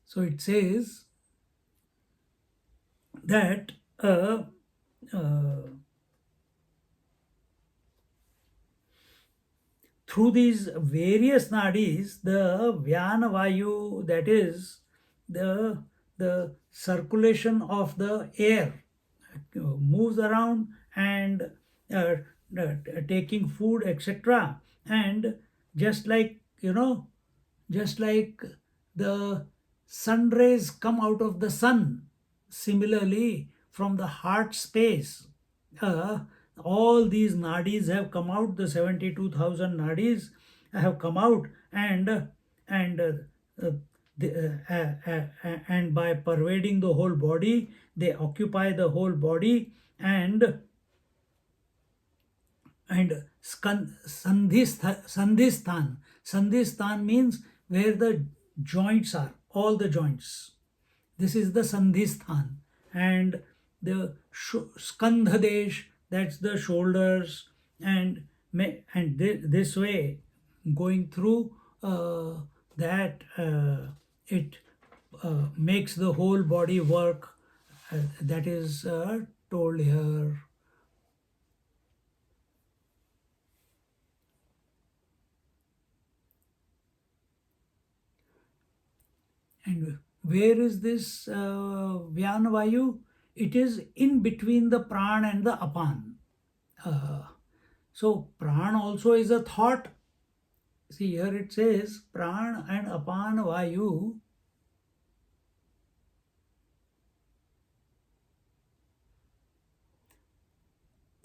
A: So it says that through these various nadis, the Vyana Vayu, that is the circulation of the air, moves around and taking food, etc. And just like, just like the sun rays come out of the sun, similarly from the heart space, all these nadis have come out, the 72,000 nadis have come out, and by pervading the whole body, they occupy the whole body. And Sandhistan means where the joints are, all the joints. This is the Sandhistan. And the Skandhadesh, that's the shoulders. And this way, going through that, it makes the whole body work. That is told here. And where is this Vyana Vayu? It is in between the Pran and the Apan. So Pran also is a thought. See, here it says Pran and Apan Vayu.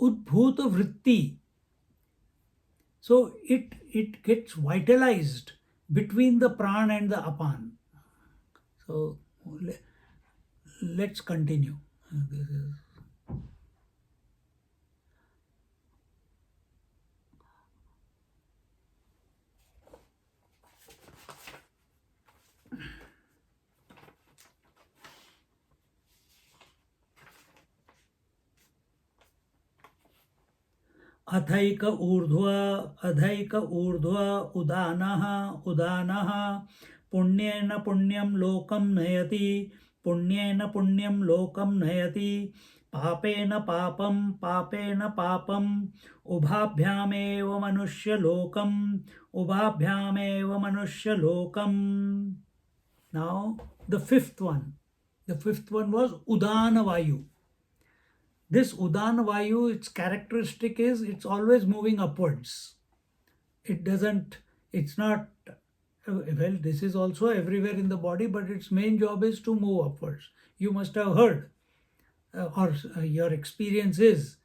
A: udbhuta vritti. So it gets vitalized between the pran and the apan. So let's continue. This is अथैक ऊर्ध्व उदानः उदानः पुण्येन पुण्यं लोकं नयति पुण्येन पुण्यं लोकं नयति पापेन पापम् उभाभ्यामेव मनुष्यलोकम्. Now the fifth one was udana vayu. This udana vayu, its characteristic is it's always moving upwards. It's not, well, this is also everywhere in the body, but its main job is to move upwards. You must have heard, or your experience is,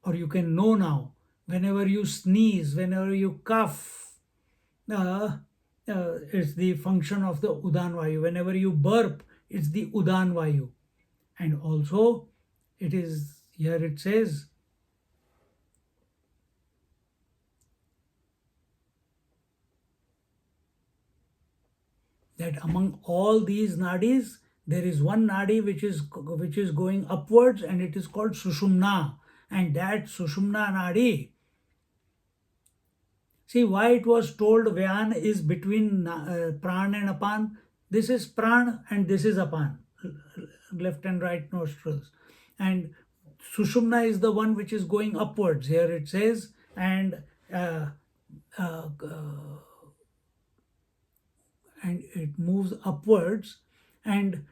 A: or you can know now, whenever you sneeze, whenever you cough, it's the function of the udan vayu. Whenever you burp, it's the udan vayu. And also, it is, here it says, that among all these nadis, there is one nadi which is going upwards, and it is called sushumna. And that sushumna nadi, see why it was told Vyan is between pran and apan. This is pran and this is apan, left and right nostrils. And sushumna is the one which is going upwards. Here it says, and it moves upwards. And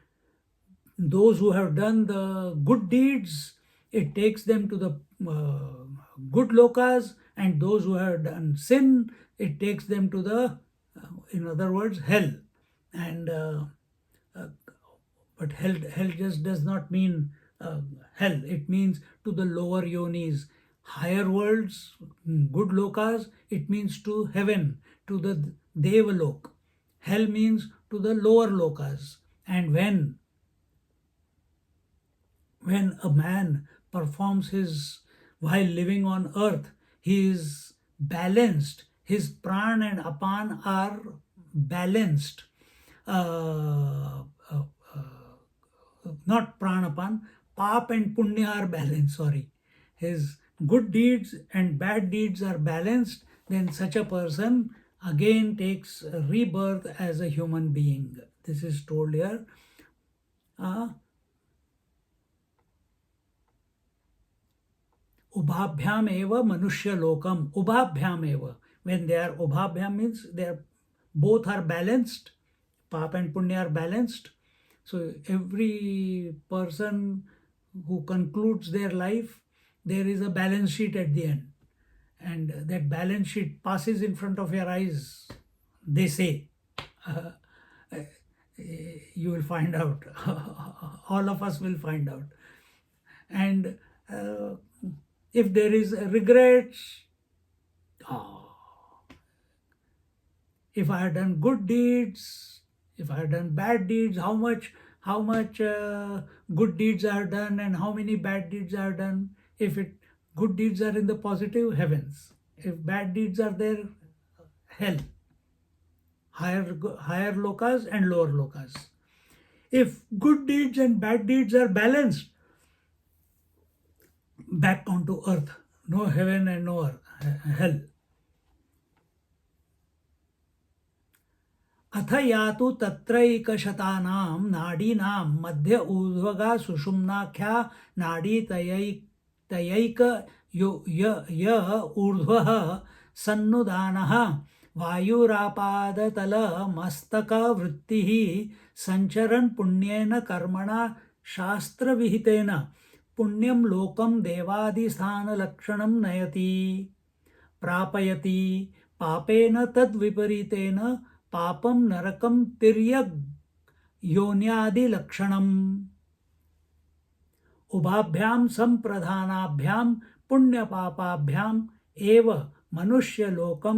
A: those who have done the good deeds, it takes them to the good lokas, and those who have done sin, it takes them to the, in other words, hell. And but hell just does not mean hell. It means to the lower yonis, higher worlds, good lokas. It means to heaven, to the devalok. Hell means to the lower lokas. And when a man performs while living on earth, he is balanced. His pran and apan are balanced. Not pranapan, pap and punya are balanced, sorry. His good deeds and bad deeds are balanced, then such a person again takes rebirth as a human being. This is told here. Ubhabhyam eva manushya lokam. Ubhabhyam eva. When they are ubhabhyam means both are balanced. Pap and punya are balanced. So every person who concludes their life, there is a balance sheet at the end. And that balance sheet passes in front of your eyes, they say. You will find out. All of us will find out. And if there is regrets, if I have done good deeds, if I have done bad deeds, how much good deeds I have done and how many bad deeds I have done. If good deeds are in the positive, heavens. If bad deeds are there, hell. Higher lokas and lower lokas. If good deeds and bad deeds are balanced, back onto earth. No heaven and no hell. अथ यातु तत्रैकशतानां नाडीनां मध्य ऊर्ध्वगा सुषुम्नाख्या नाडी तयैक य ऊर्ध्वः सन्नुदानः वायुरापादतल मस्तक वृत्तिः संचरन् पुण्येन कर्मणा शास्त्रविहितेन पुण्यं लोकं देवादिस्थानलक्षणं नयति प्रापयति पापेन तद्विपरीतेन पापम नरकम तिर्यक योन्यादि लक्षणम. उभाभ्याम संप्रधानाभ्याम पुण्य पापाभ्याम एव मनुष्य लोकम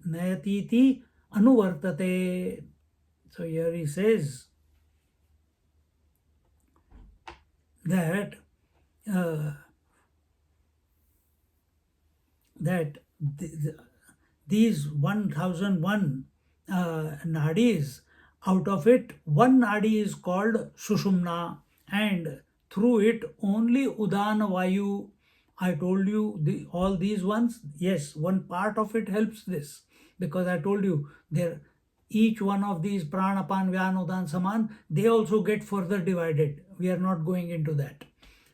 A: नयतीति anuvartate. So here he says that these 1001 nadis, out of it, one nadi is called sushumna, and through it only udana vayu. I told you all these ones. Yes, one part of it helps this, because I told you there each one of these prana, apan, vyan, udan, saman, they also get further divided. We are not going into that.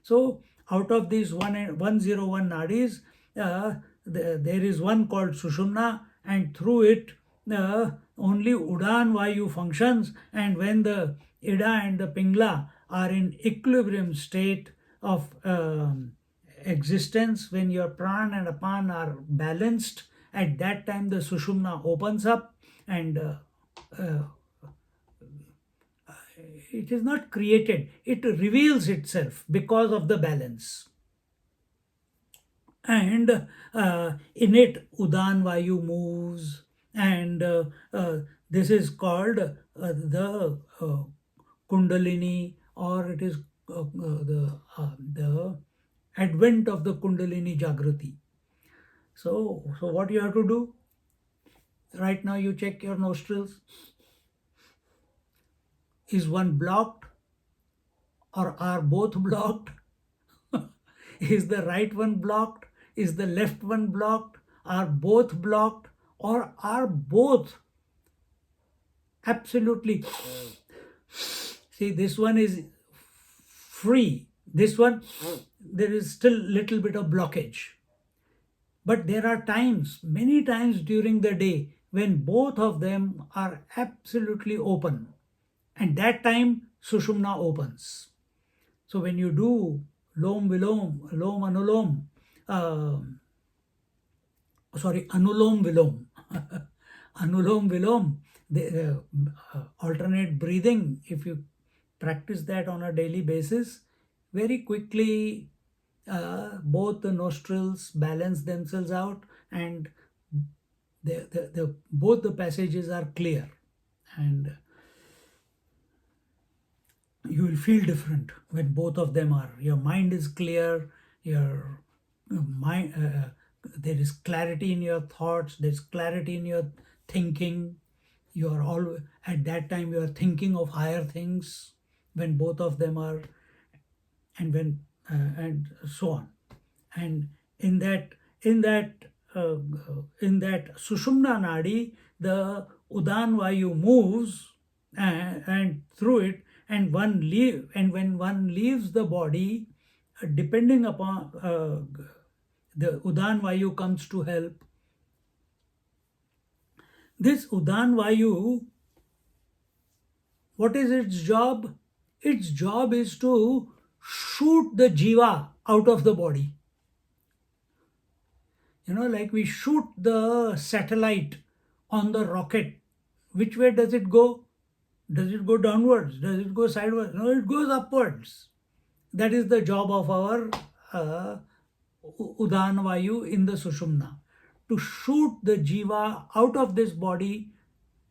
A: So out of these 101 nadis, there is one called sushumna, and through it only udan vayu functions. And when the ida and the pingla are in equilibrium state of existence, when your pran and apan are balanced, at that time the sushumna opens up, and it is not created, it reveals itself because of the balance. And in it udan vayu moves, and this is called the kundalini, or it is the advent of the kundalini jagrati. So what you have to do right now, you check your nostrils. Is one blocked, or are both blocked? Is the right one blocked? Is the left one blocked? Are both blocked? Or are both absolutely? See, this one is free. This one, there is still little bit of blockage. But there are times, many times during the day, when both of them are absolutely open. And that time, sushumna opens. So when you do lom vilom, lom anulom, anulom vilom, anulom vilom, the alternate breathing, if you practice that on a daily basis, very quickly both the nostrils balance themselves out, and both the passages are clear, and you will feel different when both of them are. Your mind is clear, your mind, there is clarity in your thoughts, there's clarity in your thinking. You are all, at that time you are thinking of higher things when both of them are, and when and so on. And in that sushumna nadi, the udan vayu moves, and through it, and when one leaves the body, depending upon the udan vayu comes to help. This udan vayu, what is its job? Its job is to shoot the jiva out of the body. Like we shoot the satellite on the rocket. Which way does it go? Does it go downwards? Does it go sideways? No, it goes upwards. That is the job of our udana vayu in the sushumna, to shoot the jiva out of this body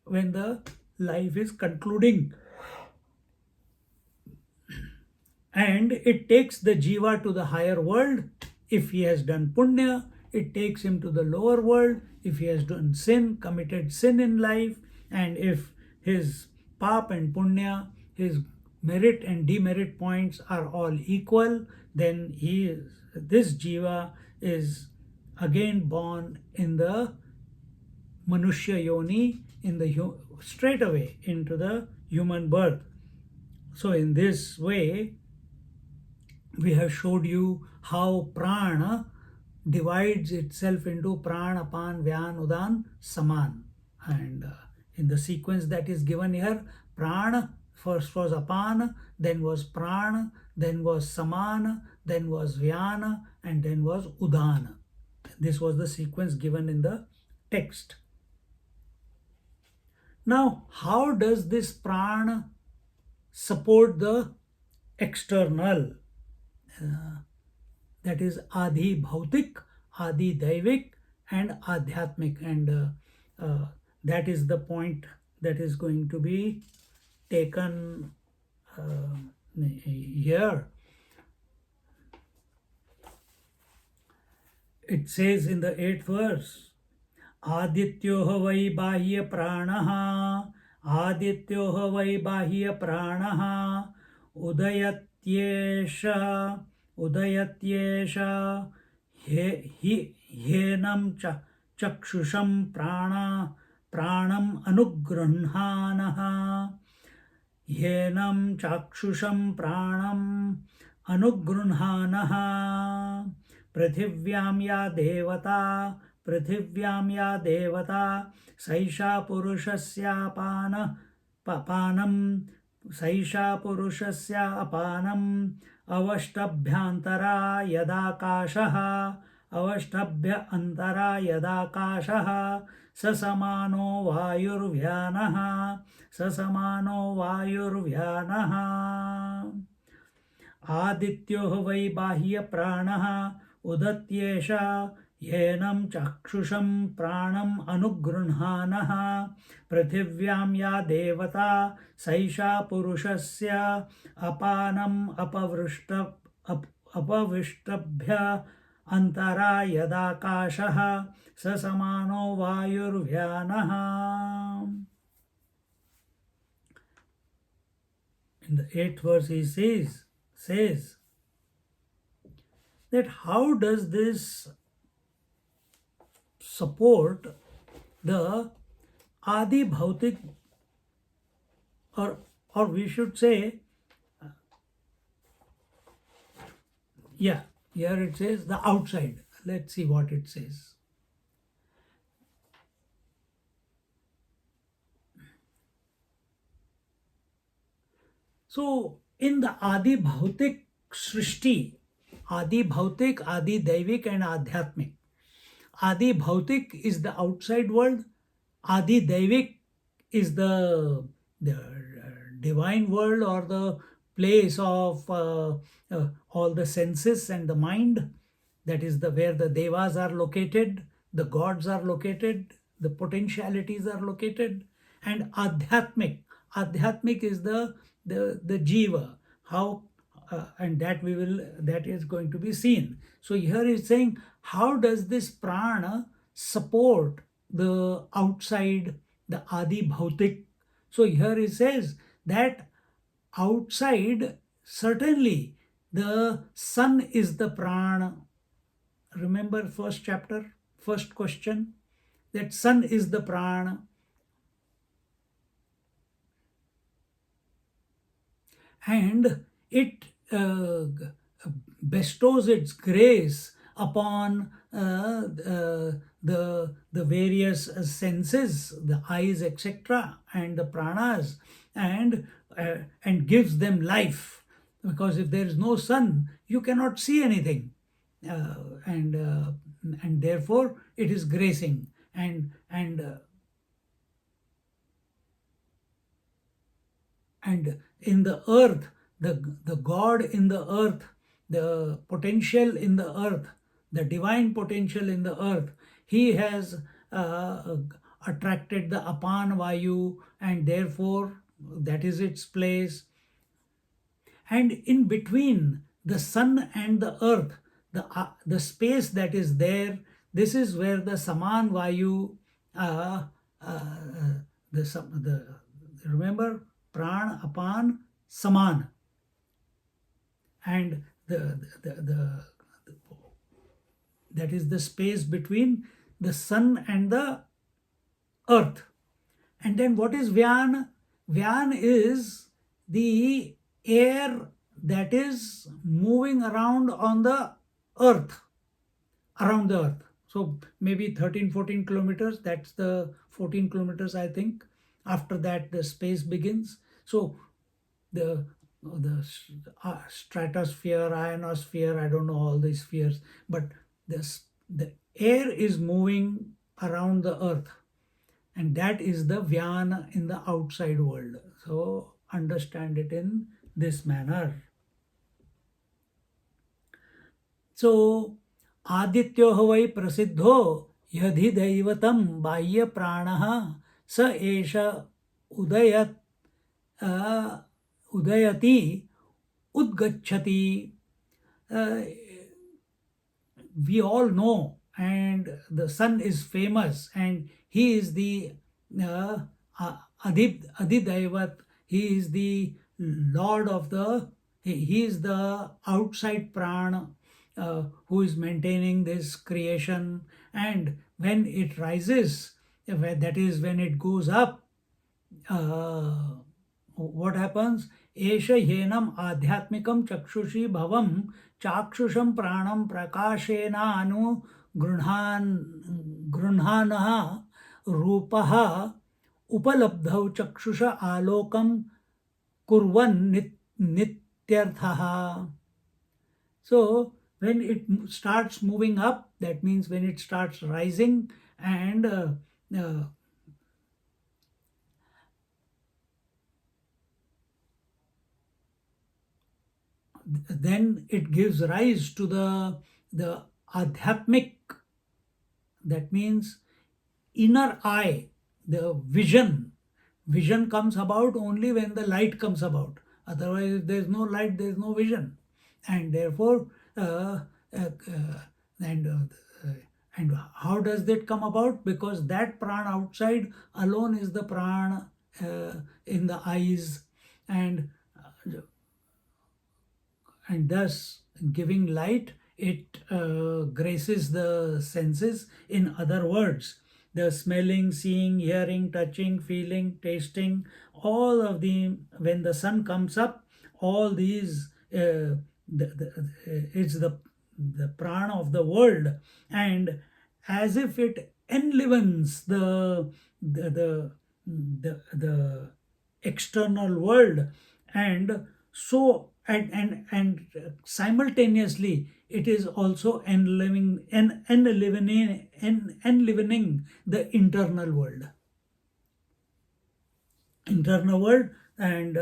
A: when the life is concluding. And it takes the jiva to the higher world. If he has done punya, it takes him to the lower world. If he has done sin, committed sin in life, and if his pap and punya, his merit and demerit points are all equal, then this jiva is again born in the manushya yoni, straight away into the human birth. So in this way, we have showed you how prana divides itself into prana, apan, vyan, udan, saman. And in the sequence that is given here, prana first was apana, then was prana, then was samana, then was vyana, and then was udana. This was the sequence given in the text. Now, how does this prana support the external? that is Adi Bhautik, Adi Daivik, and Adhyatmik. And that is the point that is going to be taken here. It says in the 8th verse, Adityoh vai bahya pranaha, Adityoh vai bahya pranaha, Udayatyesha, Udayatyesha, Hyenam chakshusham pranam anugrunhanaha, Hyenam chakshusham pranam anugrunhanaha, पृथिव्यां या देवता पृथिव्यां या देवता सैषा पुरुषस्यापान पानं सैषा पुरुषस्यापानम् अवष्टभ्यन्तरा यदाकाशः अवष्टभ्य अन्तरा यदाकाशः स समानो वायुर्व्यानः स समानो वायुर्व्यानः आदित्यो वै बाह्य प्राणः उदत्येष येनं चक्षुषं प्राणम् अनुगृह्णानः पृथिव्यां या देवता सैषा पुरुषस्य अपानम् अपविष्टभ्य अन्तरा यदाकाशः स समानो वायुर्व्यानः. In the 8th verse he says that how does this support the Adi Bhautik, or we should say, here it says the outside. Let's see what it says. So in the Adi Bhautik Srishti, Adi Bhautik, Adi Daivik, and Adhyatmik. Adi Bhautik is the outside world. Adi Daivik is the divine world, or the place of all the senses and the mind. That is where the devas are located, the gods are located, the potentialities are located. And Adhyatmik is the jiva, how and that is going to be seen. So here is saying, how does this prana support the outside, the Adi Bhautik? So here it says that outside, certainly the sun is the prana. Remember first chapter, first question, that sun is the prana. And it bestows its grace upon the various senses, the eyes, etc., and the pranas, and gives them life. Because if there is no sun, you cannot see anything, and therefore it is gracing, and in the earth, the God in the earth, the potential in the earth, the divine potential in the earth, he has attracted the apan vayu, and therefore that is its place. And in between the sun and the earth, the space that is there, this is where the saman vayu, remember, pran, apan, saman, and that is the space between the sun and the earth. And then what is Vyan? Vyan is the air that is moving around on the earth, around the earth. So maybe 13-14 kilometers, that's the 14 kilometers, I think. After that, the space begins. So the stratosphere, ionosphere, I don't know all these spheres, but the air is moving around the earth, and that is the Vyan in the outside world. So understand it in this manner. So आदित्यो वै प्रसिद्धो यदि दैवतं बाह्य प्राणः स एष उदयत् उदयति udgachati. uh, we all know, and the sun is famous, and he is the uh, Adidaivat. He is the Lord of the. He is the outside prana who is maintaining this creation. And when it rises, that is when it goes up, what happens? Esha yenam adhyatmikam chakshushi bhavam चाक्षुषम प्राणम प्रकाशेना अनु गृह्णानः रूपः उपलब्धौ चक्षुष आलोकम कुर्वन् नित्यर्थः. So when it starts moving up, that means when it starts rising, and then it gives rise to the adhyatmic, that means inner eye, the vision. Vision comes about only when the light comes about. Otherwise, if there is no light, there is no vision. And therefore, uh, uh, uh, and and how does that come about? Because that prana outside alone is the prana in the eyes, and thus giving light, it graces the senses. In other words, the smelling, seeing, hearing, touching, feeling, tasting, all of the, when the sun comes up, all these it's the prana of the world, and as if it enlivens the external world, and so and simultaneously it is also enlivening the internal world, and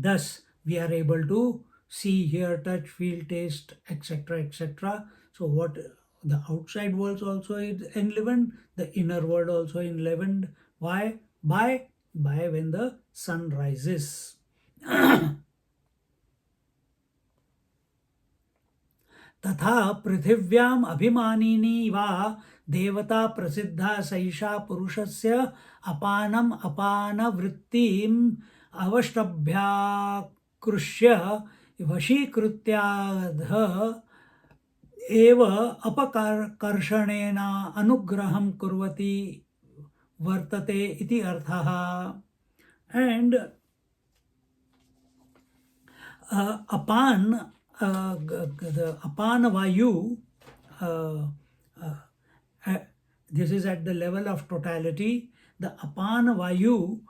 A: thus we are able to see, hear, touch, feel, taste, etc., etc. So what the outside world also is enlivened, the inner world also enlivened. Why? By when the sun rises. तथा पृथिव्याम अभिमानिनी वा देवता प्रसिद्धा सैषा पुरुषस्य अपानम अपान वृत्तिम अवष्टभ्याकृष्य वशीकृत्याध एव अपकर्षणेन अनुग्रहं कुर्वती वर्तते इति अर्थः. And apan, the apana vayu, this is at the level of totality. The apana vayu,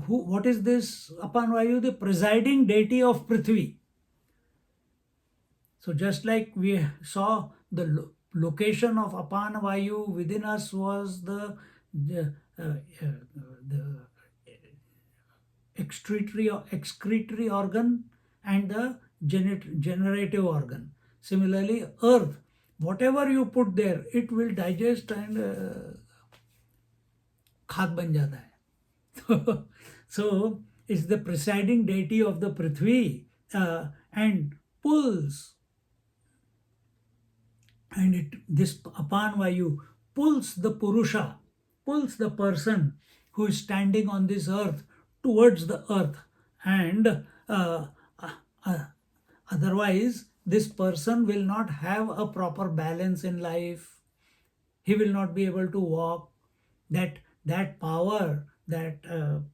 A: what is this apana vayu? The presiding deity of Prithvi. So just like we saw, the location of apana vayu within us was the excretory organ and the generative organ. Similarly, earth, whatever you put there, it will digest and खाद बन जाता है. So it's the presiding deity of the Prithvi, and pulls, and this apan vayu pulls the purusha, pulls the person who is standing on this earth towards the earth, and otherwise this person will not have a proper balance in life. He will not be able to walk. That power, that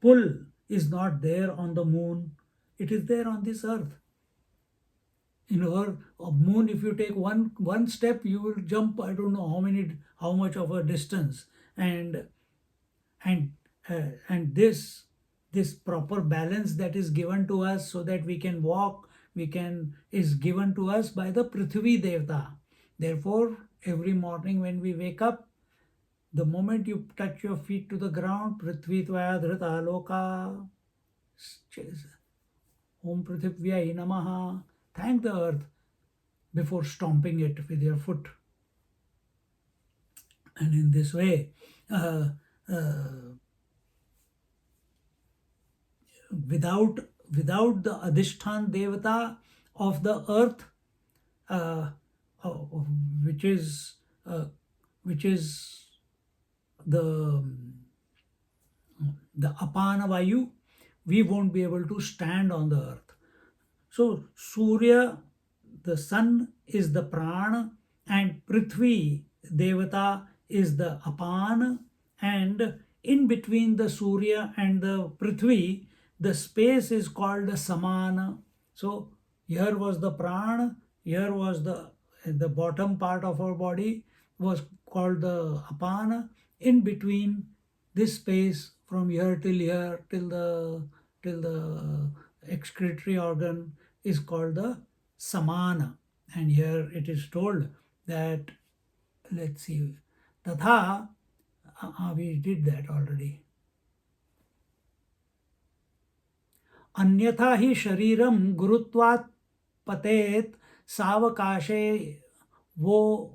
A: pull is not there on the moon. It is there on this earth. In our moon, if you take one step, you will jump, I don't know how much of a distance, and this proper balance that is given to us so that we can walk, is given to us by the Prithvi Devta. Therefore, every morning when we wake up, the moment you touch your feet to the ground, Prithvi Tvaya Dhrita Loka, Om Prithvyai Namaha, Thank the earth before stomping it with your foot. And in this way, uh, uh, without the Adhishtan Devata of the earth, uh, uh, which is uh, which is the apana vayu, we won't be able to stand on the earth. So Surya, the sun, is the prana, and Prithvi Devata is the apana, and in between the Surya and the Prithvi, the space is called the samana. So here was the prana, here was the bottom part of our body was called the apana. In between this space from here till here till the excretory organ is called the samana. And here it is told that, let's see, tatha, we did that already. Anyatha hi shariram gurutvat patet savakashe wo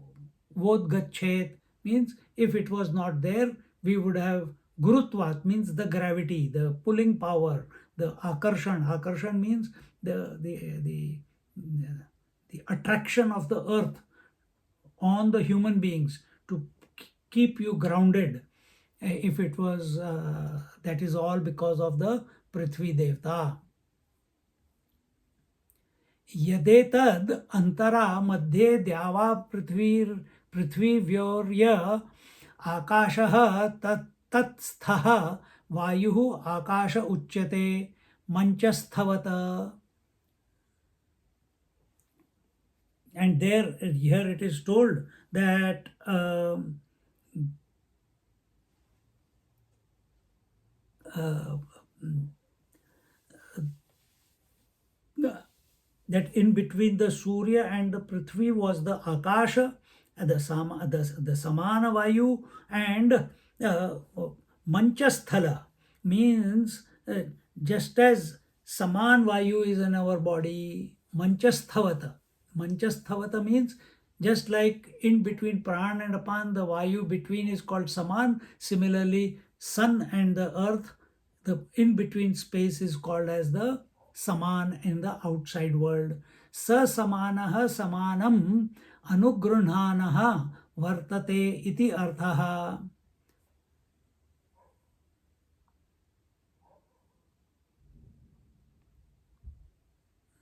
A: vodgachet, means if it was not there, we would have gurutvat, means the gravity, the pulling power, the akarshan means the attraction of the earth on the human beings to keep you grounded. If it was that is all because of the Prithvi Devta. यदेतद् अंतरा मध्ये द्यावा पृथ्वीव्योर्य आकाशः तत्स्थः वायुः आकाश उच्यते मंचस्थवत. And here it is told that that in between the Surya and the Prithvi was the Akasha, the Samana Vayu, and Manchasthala means just as Saman Vayu is in our body, Manchasthavata. Manchasthavata means just like in between Pran and Apan, the Vayu between is called Saman. Similarly, sun and the earth, the in between space is called as the Saman in the outside world. Sa samanah samanam anugrunhanah vartate iti arthaha.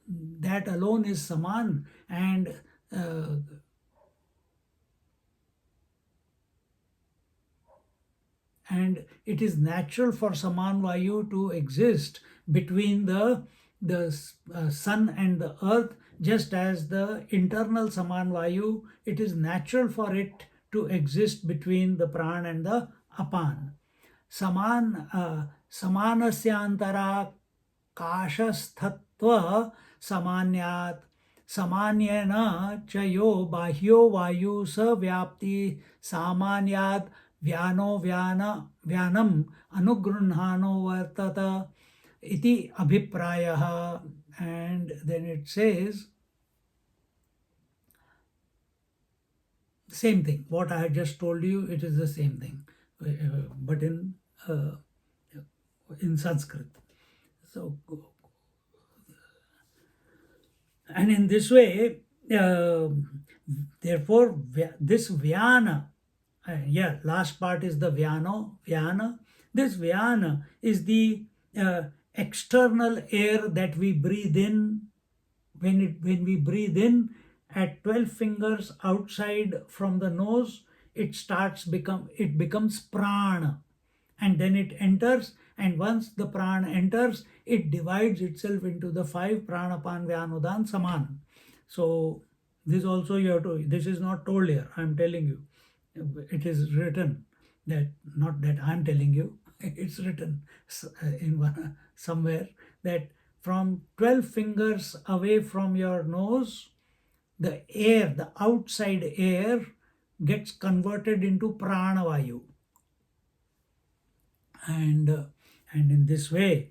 A: That alone is Saman, and it is natural for Saman Vayu to exist between the sun and the earth, just as the internal Saman Vayu, it is natural for it to exist between the Pran and the Apan. Samanasyantara काशस्थत्व सामान्यात् सामान्येन च यो बाह्यो वायु स व्याप्ति सामान्यात् व्यानम अनुगृह्णानो वर्तत iti abhiprayah. And then it says same thing what I had just told you, it is the same thing, but in Sanskrit. So, and in this way, therefore, this Vyana, last part is the Vyana. This Vyana is the external air that we breathe in. When we breathe in at 12 fingers outside from the nose, it becomes prana, and then it enters, and once the prana enters, it divides itself into the 5 pranapan vyanudan saman. So this also you have to, this is not told here, I am telling you, it is written, that not that I am telling you, it's written in somewhere that from 12 fingers away from your nose, the air, the outside air, gets converted into pranavayu. And in this way,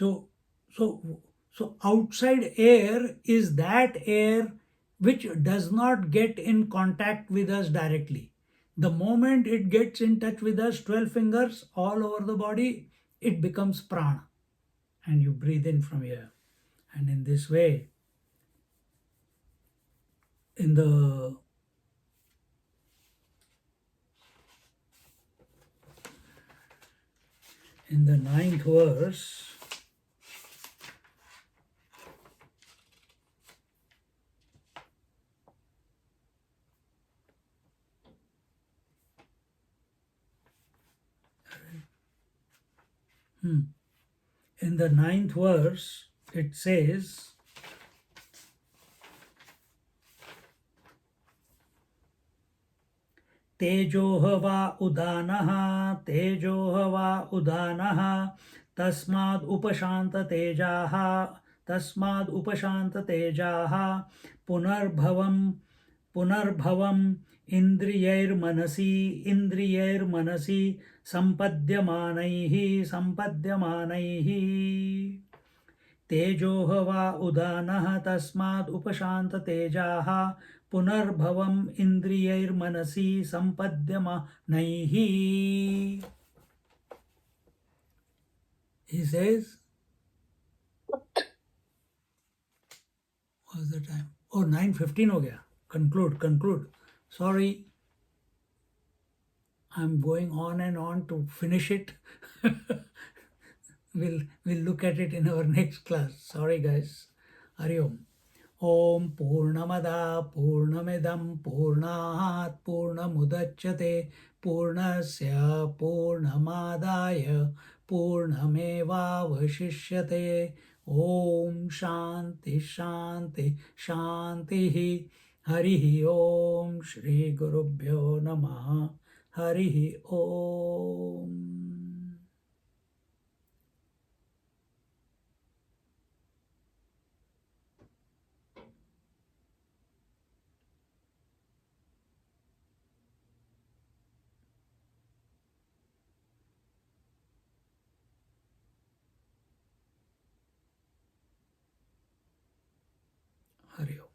A: So, so, so outside air is that air which does not get in contact with us directly. The moment it gets in touch with us, 12 fingers all over the body, it becomes prana. And you breathe in from here. And in this way, in the ninth verse, in the ninth verse, it says, तेजोह वा उदानः तेजोह वा उदानः तस्माद् उपशान्त तेजाः तस्माद् उपशान्त तेजाः पुनर्भवं पुनर्भवम् इन्द्रियैर्मनसि इन्द्रियैर्मनसि सम्पद्यमानैः सम्पद्यमानैः तेजोह वा उदानः तस्माद् उपशान्त तेजाः पुनर्भवम् इन्द्रियैर्मनसि सम्पद्यमानैः. He says, what's the time? Oh, 9:15 हो गया. Conclude. Sorry, I'm going on and on to finish it. We'll look at it in our next class. Sorry, guys. Hari Om. ॐ पूर्णमदा पूर्णमिदं पूर्णात् पूर्णमुदच्यते पूर्णस्य पूर्णमादाय पूर्णमेवावशिष्यते ॐ शान्ति शान्ति शान्तिः हरिः ॐ श्रीगुरुभ्यो नमः हरिः ॐ. Hari Om.